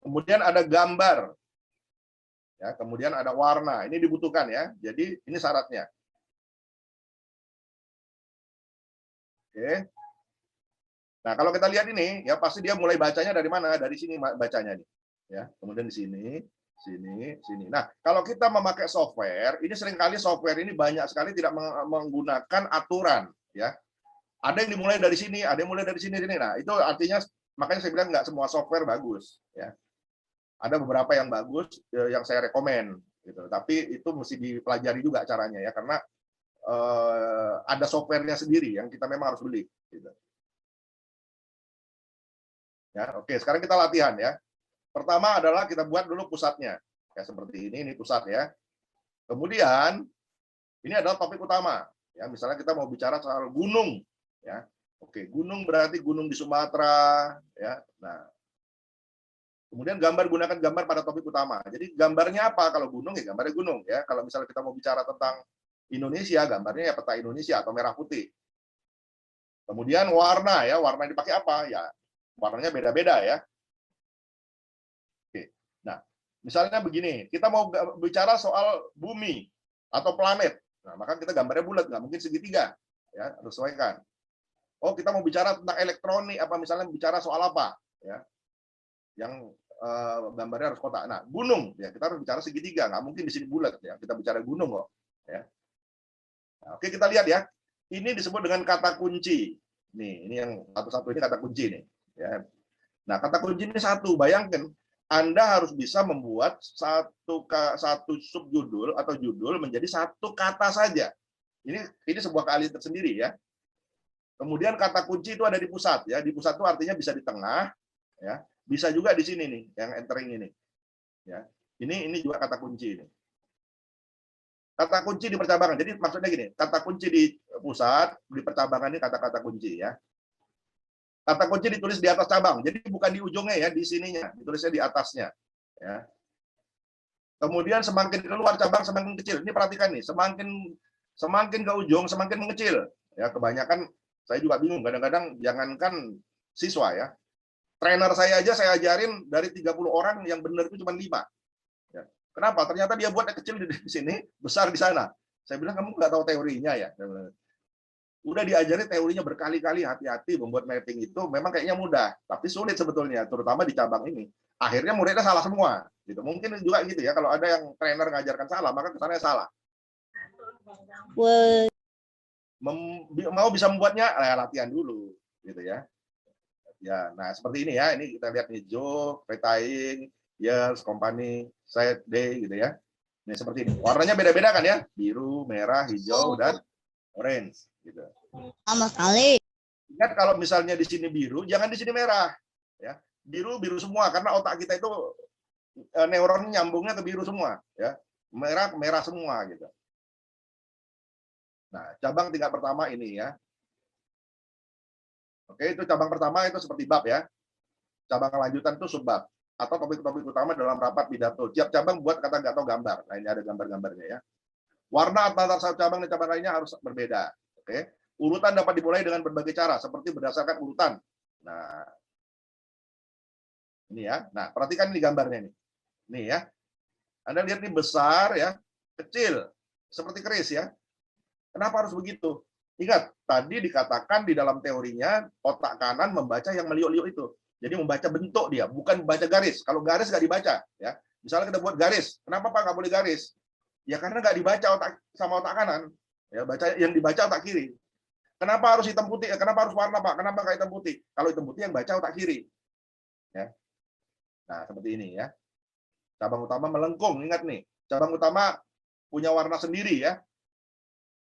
Kemudian ada gambar. Ya, kemudian ada warna. Ini dibutuhkan ya. Jadi ini syaratnya. Oke. Nah, kalau kita lihat ini ya pasti dia mulai bacanya dari mana? Dari sini bacanya nih. Ya, kemudian di sini, sini. Nah, kalau kita memakai software, ini seringkali software ini banyak sekali tidak menggunakan aturan ya. Ada yang dimulai dari sini, ada yang mulai dari sini. Nah, itu artinya makanya saya bilang nggak semua software bagus ya. Ada beberapa yang bagus yang saya rekomen gitu. Tapi itu mesti dipelajari juga caranya ya, karena ada softwarenya sendiri yang kita memang harus beli gitu. Ya, oke, sekarang kita latihan ya. Pertama adalah kita buat dulu pusatnya. Ya seperti ini pusat ya. Kemudian ini adalah topik utama. Ya, misalnya kita mau bicara soal gunung ya. Oke, gunung berarti gunung di Sumatera ya. Nah, kemudian gunakan gambar pada topik utama. Jadi gambarnya apa? Kalau gunung ya gambarnya gunung ya. Kalau misalnya kita mau bicara tentang Indonesia, gambarnya ya peta Indonesia atau merah putih. Kemudian warna ya, warna yang dipakai apa? Ya, warnanya beda-beda ya. Oke. Nah, misalnya begini, kita mau bicara soal bumi atau planet. Nah, maka kita gambarnya bulat, nggak mungkin segitiga. Ya, harus sesuaikan. Oh, kita mau bicara tentang elektronik, apa misalnya bicara soal apa? Ya, yang gambarnya harus kotak. Nah, gunung, ya kita harus bicara segitiga, nggak mungkin di sini bulat ya. Kita bicara gunung kok. Ya. Nah, oke, kita lihat ya. Ini disebut dengan kata kunci. Nih, ini yang satu-satu ini kata kunci nih. Ya. Nah, kata kunci ini satu. Bayangkan, Anda harus bisa membuat satu subjudul atau judul menjadi satu kata saja. Ini sebuah keahlian tersendiri ya. Kemudian kata kunci itu ada di pusat ya. Di pusat itu artinya bisa di tengah ya. Bisa juga di sini nih, yang entering ini. Ya. Ini juga kata kunci ini. Kata kunci di percabangan. Jadi maksudnya gini, kata kunci di pusat, di percabangan ini kata-kata kunci ya. Kata kunci ditulis di atas cabang. Jadi bukan di ujungnya ya, di sininya, ditulisnya di atasnya. Ya. Kemudian semakin keluar cabang semakin kecil. Ini perhatikan nih, semakin ke ujung semakin mengecil. Ya, kebanyakan saya juga bingung. Kadang-kadang jangankan siswa ya. Trainer saya aja saya ajarin dari 30 orang yang benar itu cuma 5. Ya. Kenapa? Ternyata dia buatnya kecil di sini, besar di sana. Saya bilang kamu nggak tahu teorinya ya. Udah diajari teorinya berkali-kali, hati-hati membuat mapping itu memang kayaknya mudah, tapi sulit sebetulnya, terutama di cabang ini. Akhirnya muridnya salah semua. Gitu. Mungkin juga gitu ya, kalau ada yang trainer ngajarkan salah, maka kesannya salah. Mau bisa membuatnya, latihan dulu, gitu ya. Ya, nah seperti ini ya, ini kita lihat nih Joe, Petain, Years, Company, Side Day, gitu ya. Ini seperti ini. Warnanya beda-beda kan ya, biru, merah, hijau, dan orange. Gitu. Sama sekali. Ingat kalau misalnya di sini biru, jangan di sini merah. Ya, biru semua karena otak kita itu neuron nyambungnya ke biru semua. Ya, merah semua gitu. Nah, cabang tingkat pertama ini ya. Oke, itu cabang pertama itu seperti bab ya. Cabang lanjutan itu subbab. atau topik-topik utama dalam rapat pidato. Tiap cabang buat kata atau gambar. Nah, ini ada gambar-gambarnya ya. Warna antara satu cabang dan cabang lainnya harus berbeda. Oke. Urutan dapat dimulai dengan berbagai cara, seperti berdasarkan urutan. Nah, ini ya. Nah, perhatikan ini gambarnya nih. Nih ya. Anda lihat nih besar ya, kecil, seperti keris ya. Kenapa harus begitu? Ingat, tadi dikatakan di dalam teorinya otak kanan membaca yang meliuk-liuk itu. Jadi membaca bentuk dia, bukan membaca garis. Kalau garis nggak dibaca, ya. Misalnya kita buat garis, kenapa Pak nggak boleh garis? Ya karena nggak dibaca sama otak kanan. Ya, baca yang dibaca otak kiri. Kenapa harus hitam putih? Kenapa harus warna Pak? Kenapa nggak hitam putih? Kalau hitam putih yang baca otak kiri. Ya. Nah seperti ini ya. Cabang utama melengkung, ingat nih. Cabang utama punya warna sendiri ya.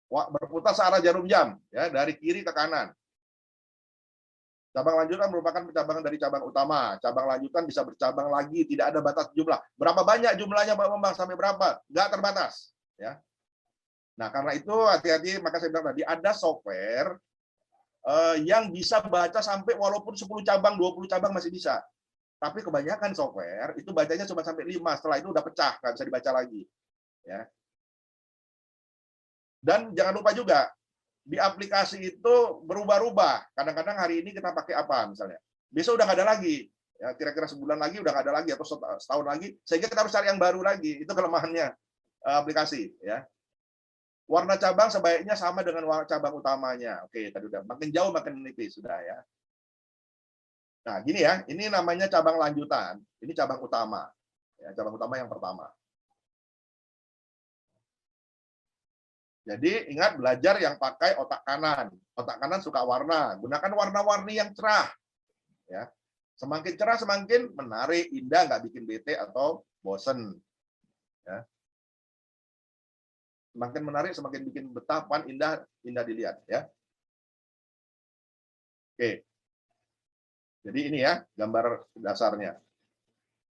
Berputar searah jarum jam ya, dari kiri ke kanan. Cabang lanjutan merupakan pencabangan dari cabang utama. Cabang lanjutan bisa bercabang lagi, tidak ada batas jumlah. Berapa banyak jumlahnya Pak Bambang, sampai berapa? Nggak terbatas ya. Nah, karena itu hati-hati, maka saya bilang tadi ada software yang bisa baca sampai walaupun 10 cabang, 20 cabang masih bisa. Tapi kebanyakan software itu bacanya cuma sampai 5, setelah itu udah pecah, nggak bisa dibaca lagi. Ya. Dan jangan lupa juga, di aplikasi itu berubah-ubah. Kadang-kadang hari ini kita pakai apa misalnya. Besok udah nggak ada lagi. Ya, kira-kira sebulan lagi udah nggak ada lagi, atau setahun lagi. Sehingga kita harus cari yang baru lagi. Itu kelemahannya aplikasi. Ya. Warna cabang sebaiknya sama dengan warna cabang utamanya. Oke, tadi udah. Makin jauh makin menipis. Sudah ya. Nah, gini ya. Ini namanya cabang lanjutan. Ini cabang utama. Ya, cabang utama yang pertama. Jadi ingat, belajar yang pakai otak kanan. Otak kanan suka warna. Gunakan warna-warni yang cerah. Ya. Semakin cerah semakin menarik, indah, nggak bikin bete atau bosen. Ya. Semakin menarik semakin bikin betah, pan, indah dilihat. Ya. Oke. Jadi ini ya gambar dasarnya.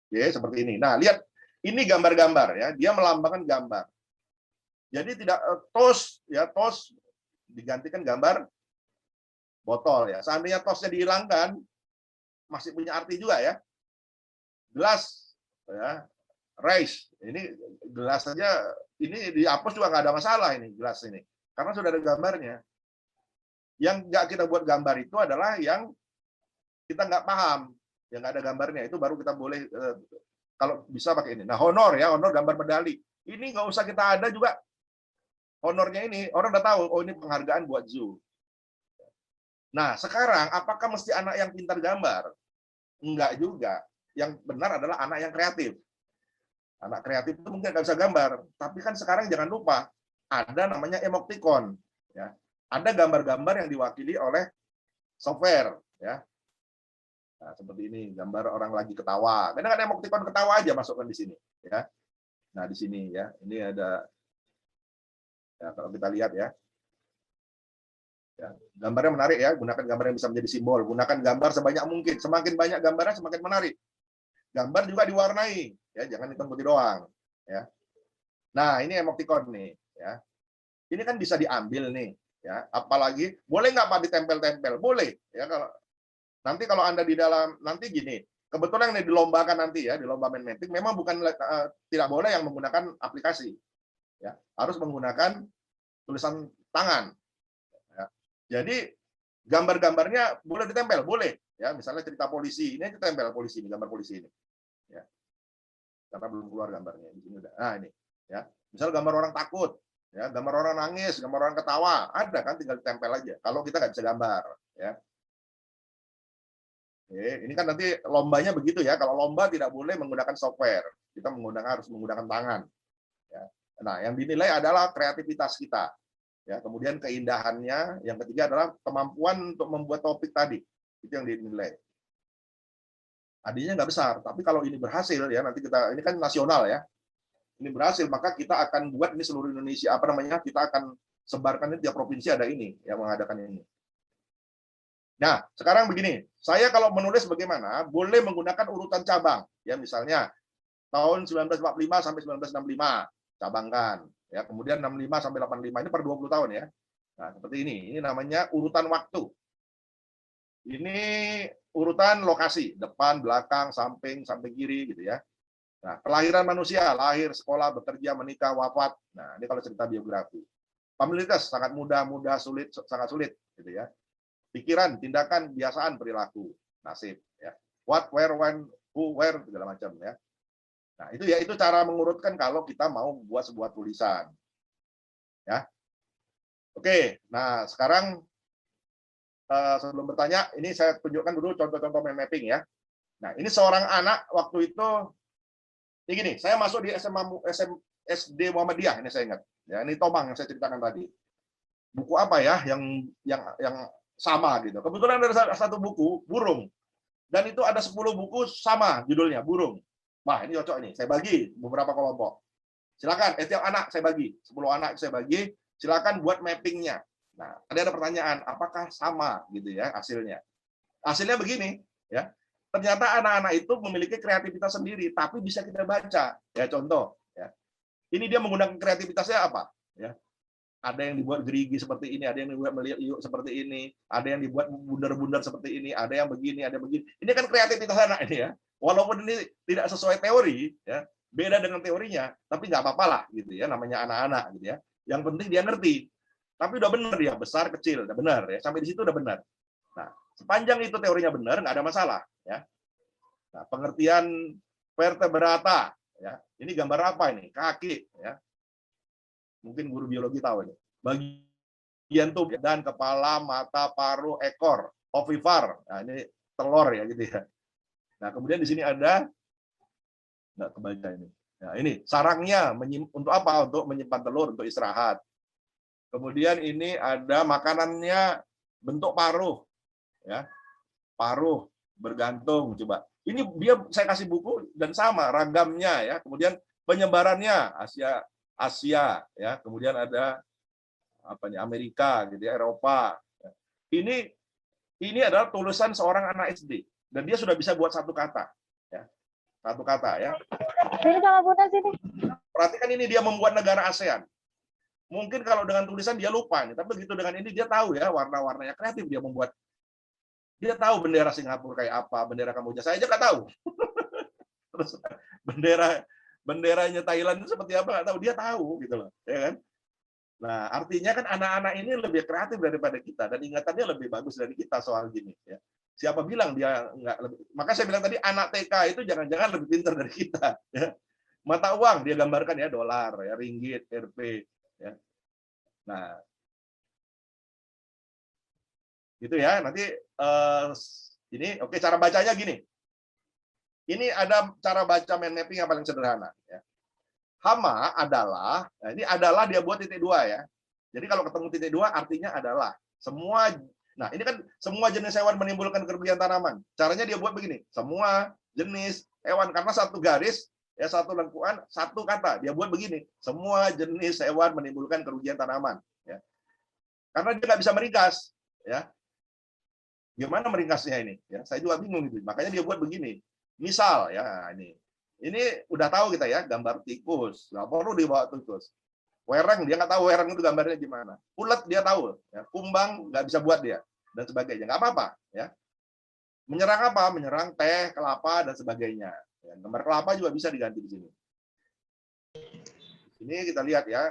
Oke, seperti ini. Nah, lihat ini gambar-gambar ya. Dia melambangkan gambar. Jadi tidak tos ya, tos digantikan gambar botol ya. Seandainya tosnya dihilangkan masih punya arti juga ya. Gelas ya, rice. Ini gelas saja ini dihapus juga nggak ada masalah ini gelas ini. Karena sudah ada gambarnya. Yang nggak kita buat gambar itu adalah yang kita nggak paham, yang nggak ada gambarnya. Itu baru kita boleh kalau bisa pakai ini. Nah, honor ya, honor gambar medali. Ini nggak usah kita ada juga. Honornya ini, orang udah tahu, oh ini penghargaan buat zoo. Nah, sekarang apakah mesti anak yang pintar gambar? Enggak juga. Yang benar adalah anak yang kreatif. Anak kreatif itu mungkin nggak bisa gambar, tapi kan sekarang jangan lupa, ada namanya emoticon. Ya. Ada gambar-gambar yang diwakili oleh software. Ya. Nah, seperti ini, gambar orang lagi ketawa. Kadang ada emoticon ketawa aja masukkan di sini. Ya. Nah, di sini ya, ini ada. Ya, kalau kita lihat ya. Ya, gambarnya menarik ya, gunakan gambar yang bisa menjadi simbol, gunakan gambar sebanyak mungkin, semakin banyak gambarnya semakin menarik. Gambar juga diwarnai, ya jangan hitam putih doang. Ya. Nah ini emoticon nih, ya. Ini kan bisa diambil nih, ya. Apalagi boleh nggak Pak ditempel-tempel? Boleh, ya kalau Anda di dalam nanti gini, kebetulan yang dilombakan nanti ya di lomba Menmetik memang bukan tidak boleh yang menggunakan aplikasi. Ya, harus menggunakan tulisan tangan. Ya. Jadi gambar-gambarnya boleh ditempel, boleh. Ya, misalnya cerita polisi, ini ditempel polisi ini, gambar polisi ini. Ya. Karena belum keluar gambarnya di sini udah. Nah ini, ya. Misal gambar orang takut, ya, gambar orang nangis, gambar orang ketawa, ada kan tinggal ditempel aja. Kalau kita nggak bisa gambar, ya. Oke, ini kan nanti lombanya begitu ya. Kalau lomba tidak boleh menggunakan software, kita harus menggunakan tangan. Ya. Nah, yang dinilai adalah kreativitas kita. Ya, kemudian keindahannya, yang ketiga adalah kemampuan untuk membuat topik tadi. Itu yang dinilai. Adinya nggak besar, tapi kalau ini berhasil ya nanti ini kan nasional ya. Ini berhasil maka kita akan buat ini seluruh Indonesia, kita akan sebarkan ini tiap provinsi ada ini yang mengadakan ini. Nah, sekarang begini, saya kalau menulis bagaimana? Boleh menggunakan urutan cabang. Ya, misalnya tahun 1945 sampai 1965. Cabangkan ya, kemudian 65 sampai 85 ini per 20 tahun ya. Nah, seperti ini namanya urutan waktu. Ini urutan lokasi, depan, belakang, samping, samping kiri gitu ya. Nah, kelahiran manusia, lahir, sekolah, bekerja, menikah, wafat. Nah, ini kalau cerita biografi. Familiaritas sangat mudah, sulit, sangat sulit gitu ya. Pikiran, tindakan, kebiasaan, perilaku, nasib ya. What, where, when, who, where, segala macam ya. Nah, itu cara mengurutkan kalau kita mau buat sebuah tulisan. Ya. Oke, nah sekarang sebelum bertanya, ini saya tunjukkan dulu contoh-contoh mind mapping ya. Nah, ini seorang anak waktu itu, ini gini, saya masuk di SD Muhammadiyah, ini saya ingat. Ya, ini Tomang yang saya ceritakan tadi. Buku apa ya yang sama gitu. Kebetulan ada satu buku burung, dan itu ada 10 buku sama judulnya burung. Wah, ini cocok ini. Saya bagi beberapa kelompok. Silakan, setiap anak saya bagi, 10 anak saya bagi. Silakan buat mappingnya. Nah, ada pertanyaan, apakah sama gitu ya hasilnya? Hasilnya begini, ya. Ternyata anak-anak itu memiliki kreativitas sendiri, tapi bisa kita baca. Ya, contoh, ya. Ini dia menggunakan kreativitasnya apa? Ya. Ada yang dibuat gerigi seperti ini, ada yang dibuat meliuk seperti ini, ada yang dibuat bundar-bundar seperti ini, ada yang begini, ada yang begini. Ini kan kreativitas anak ini ya. Walaupun ini tidak sesuai teori, ya, beda dengan teorinya, tapi nggak apa-apa lah gitu ya, namanya anak-anak gitu ya. Yang penting dia ngerti. Tapi udah benar ya, besar kecil udah benar ya, sampai di situ udah benar. Nah, sepanjang itu teorinya benar nggak ada masalah ya. Nah, pengertian vertebrata ya. Ini gambar apa ini? Kaki ya. Mungkin guru biologi tahu ini. Bagian tubuh dan kepala, mata, paruh, ekor, ovivar. Nah, ini telur ya gitu ya. Nah, kemudian di sini ada nggak kebaca ini. Nah, ini sarangnya untuk apa? Untuk menyimpan telur untuk istirahat. Kemudian ini ada makanannya bentuk paruh, ya, paruh bergantung. Coba, ini dia saya kasih buku dan sama ragamnya, ya. Kemudian penyebarannya Asia, ya. Kemudian ada apa nih Amerika, gitu ya, Eropa. Ini adalah tulisan seorang anak SD dan dia sudah bisa buat satu kata, ya, satu kata, ya. Sini sama Bunda sini. Perhatikan ini dia membuat negara ASEAN. Mungkin kalau dengan tulisan dia lupa nih, tapi begitu dengan ini dia tahu ya warna-warnanya kreatif dia membuat. Dia tahu bendera Singapura kayak apa, bendera Kamboja saya aja nggak tahu. Terus benderanya Thailand itu seperti apa nggak tahu, dia tahu gitu loh, ya kan? Nah, artinya kan anak-anak ini lebih kreatif daripada kita dan ingatannya lebih bagus dari kita soal gini ya. Siapa bilang dia nggak lebih? Maka saya bilang tadi anak TK itu jangan-jangan lebih pintar dari kita ya. Mata uang dia gambarkan ya, dolar, ya, ringgit, Rp. Ya. Nah, gitu ya. Nanti ini oke, cara bacanya gini. Ini ada cara baca mind mapping yang paling sederhana. Ya. Hama adalah, nah ini adalah dia buat titik 2 ya. Jadi kalau ketemu titik 2 artinya adalah semua. Nah ini kan semua jenis hewan menimbulkan kerugian tanaman. Caranya dia buat begini. Semua jenis hewan karena satu garis. Ya, satu lengkuan, satu kata. Dia buat begini. Semua jenis hewan menimbulkan kerugian tanaman. Ya. Karena dia nggak bisa meringkas. Ya. Gimana meringkasnya ini? Ya, saya juga bingung gitu. Makanya dia buat begini. Misal, ya ini udah tahu kita ya, gambar tikus. Nggak perlu dibawa tikus. Wereng, dia nggak tahu wereng itu gambarnya gimana. Ulet dia tahu. Ya. Kumbang nggak bisa buat dia. Dan sebagainya. Nggak apa-apa. Ya. Menyerang apa? Menyerang teh, kelapa, dan sebagainya. Ya, gambar kelapa juga bisa diganti di sini. Ini kita lihat ya.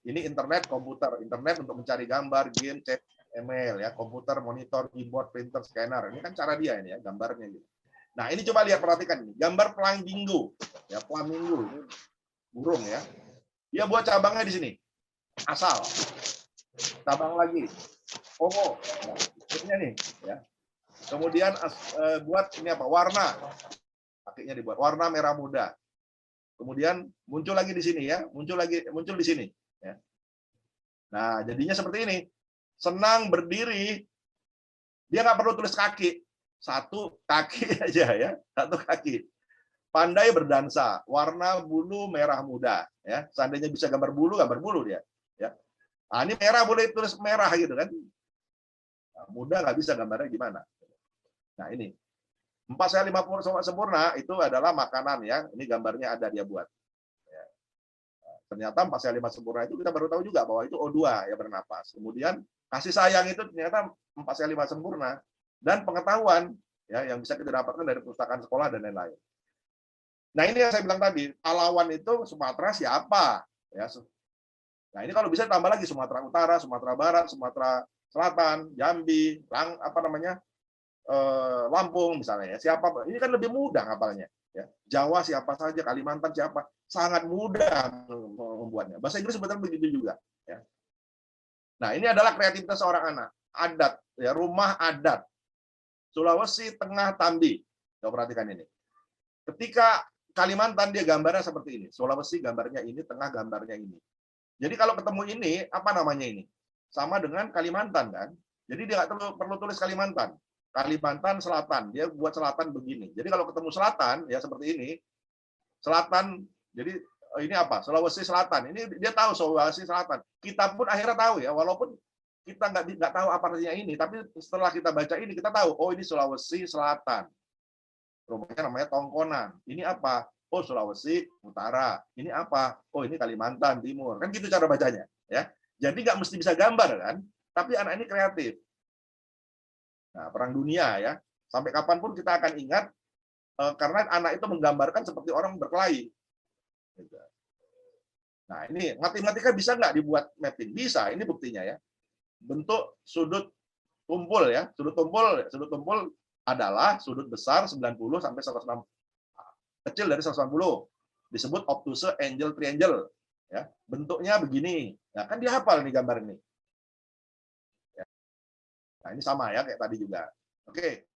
Ini internet, komputer. Internet untuk mencari gambar, game, chat, email, ya, komputer, monitor, keyboard, printer, scanner. Ini kan cara dia ini ya, gambarnya gitu. Nah, ini coba lihat, perhatikan ini. Gambar flamingo. Ya, flamingo. Ini burung ya. Dia buat cabangnya di sini. Asal. Cabang lagi. Oh, ini nih ya. Kemudian buat ini apa? Warna. Kakinya dibuat warna merah muda. Kemudian muncul lagi di sini ya, muncul di sini. Ya. Nah, jadinya seperti ini. Senang berdiri, dia nggak perlu tulis kaki, satu kaki aja ya, satu kaki. Pandai berdansa, warna bulu merah muda. Ya, seandainya bisa gambar bulu dia. Ya. Nah, ini merah boleh tulis merah gitu kan? Nah, muda nggak bisa gambarnya gimana? Nah ini. 4 sehat 5 sempurna itu adalah makanan ya. Ini gambarnya ada dia buat. Ya. Ternyata 4 sehat 5 sempurna itu kita baru tahu juga bahwa itu O2 ya, bernapas. Kemudian kasih sayang itu ternyata 4 sehat 5 sempurna. dan pengetahuan ya yang bisa kita dapatkan dari perpustakaan sekolah dan lain-lain. Nah, ini yang saya bilang tadi, pahlawan itu Sumatera siapa? Ya. Nah, ini kalau bisa tambah lagi Sumatera Utara, Sumatera Barat, Sumatera Selatan, Jambi, Lampung misalnya ya. Siapa? Ini kan lebih mudah ngapalnya. Ya. Jawa siapa saja, Kalimantan siapa, sangat mudah membuatnya. Bahasa Inggris sebetulnya begitu juga. Ya. Nah, ini adalah kreativitas seorang anak. Adat, ya, rumah adat. Sulawesi Tengah Tambi. Coba perhatikan ini. Ketika Kalimantan dia gambarnya seperti ini. Sulawesi gambarnya ini, Tengah gambarnya ini. Jadi kalau ketemu ini, apa namanya ini? Sama dengan Kalimantan kan? Jadi dia nggak perlu tulis Kalimantan. Kalimantan Selatan, dia buat selatan begini. Jadi kalau ketemu selatan, ya seperti ini. Selatan, jadi ini apa? Sulawesi Selatan. Ini dia tahu Sulawesi Selatan. Kita pun akhirnya tahu ya, walaupun kita nggak tahu apa artinya ini, tapi setelah kita baca ini, kita tahu, oh ini Sulawesi Selatan. Rumahnya namanya Tongkonan. Ini apa? Oh, Sulawesi Utara. Ini apa? Oh, ini Kalimantan Timur. Kan gitu cara bacanya, ya. Jadi nggak mesti bisa gambar kan, tapi anak ini kreatif. Nah, Perang Dunia ya. Sampai kapanpun kita akan ingat karena anak itu menggambarkan seperti orang berkelahi. Nah, ini matematika bisa nggak dibuat mapping? Bisa, ini buktinya ya. Bentuk sudut tumpul ya. Sudut tumpul adalah sudut besar 90 sampai 160, kecil dari 180, disebut obtuse angle triangle ya. Bentuknya begini. Nah, kan dia hafal nih gambar ini. Ya. Nah, ini sama ya kayak tadi juga. Oke.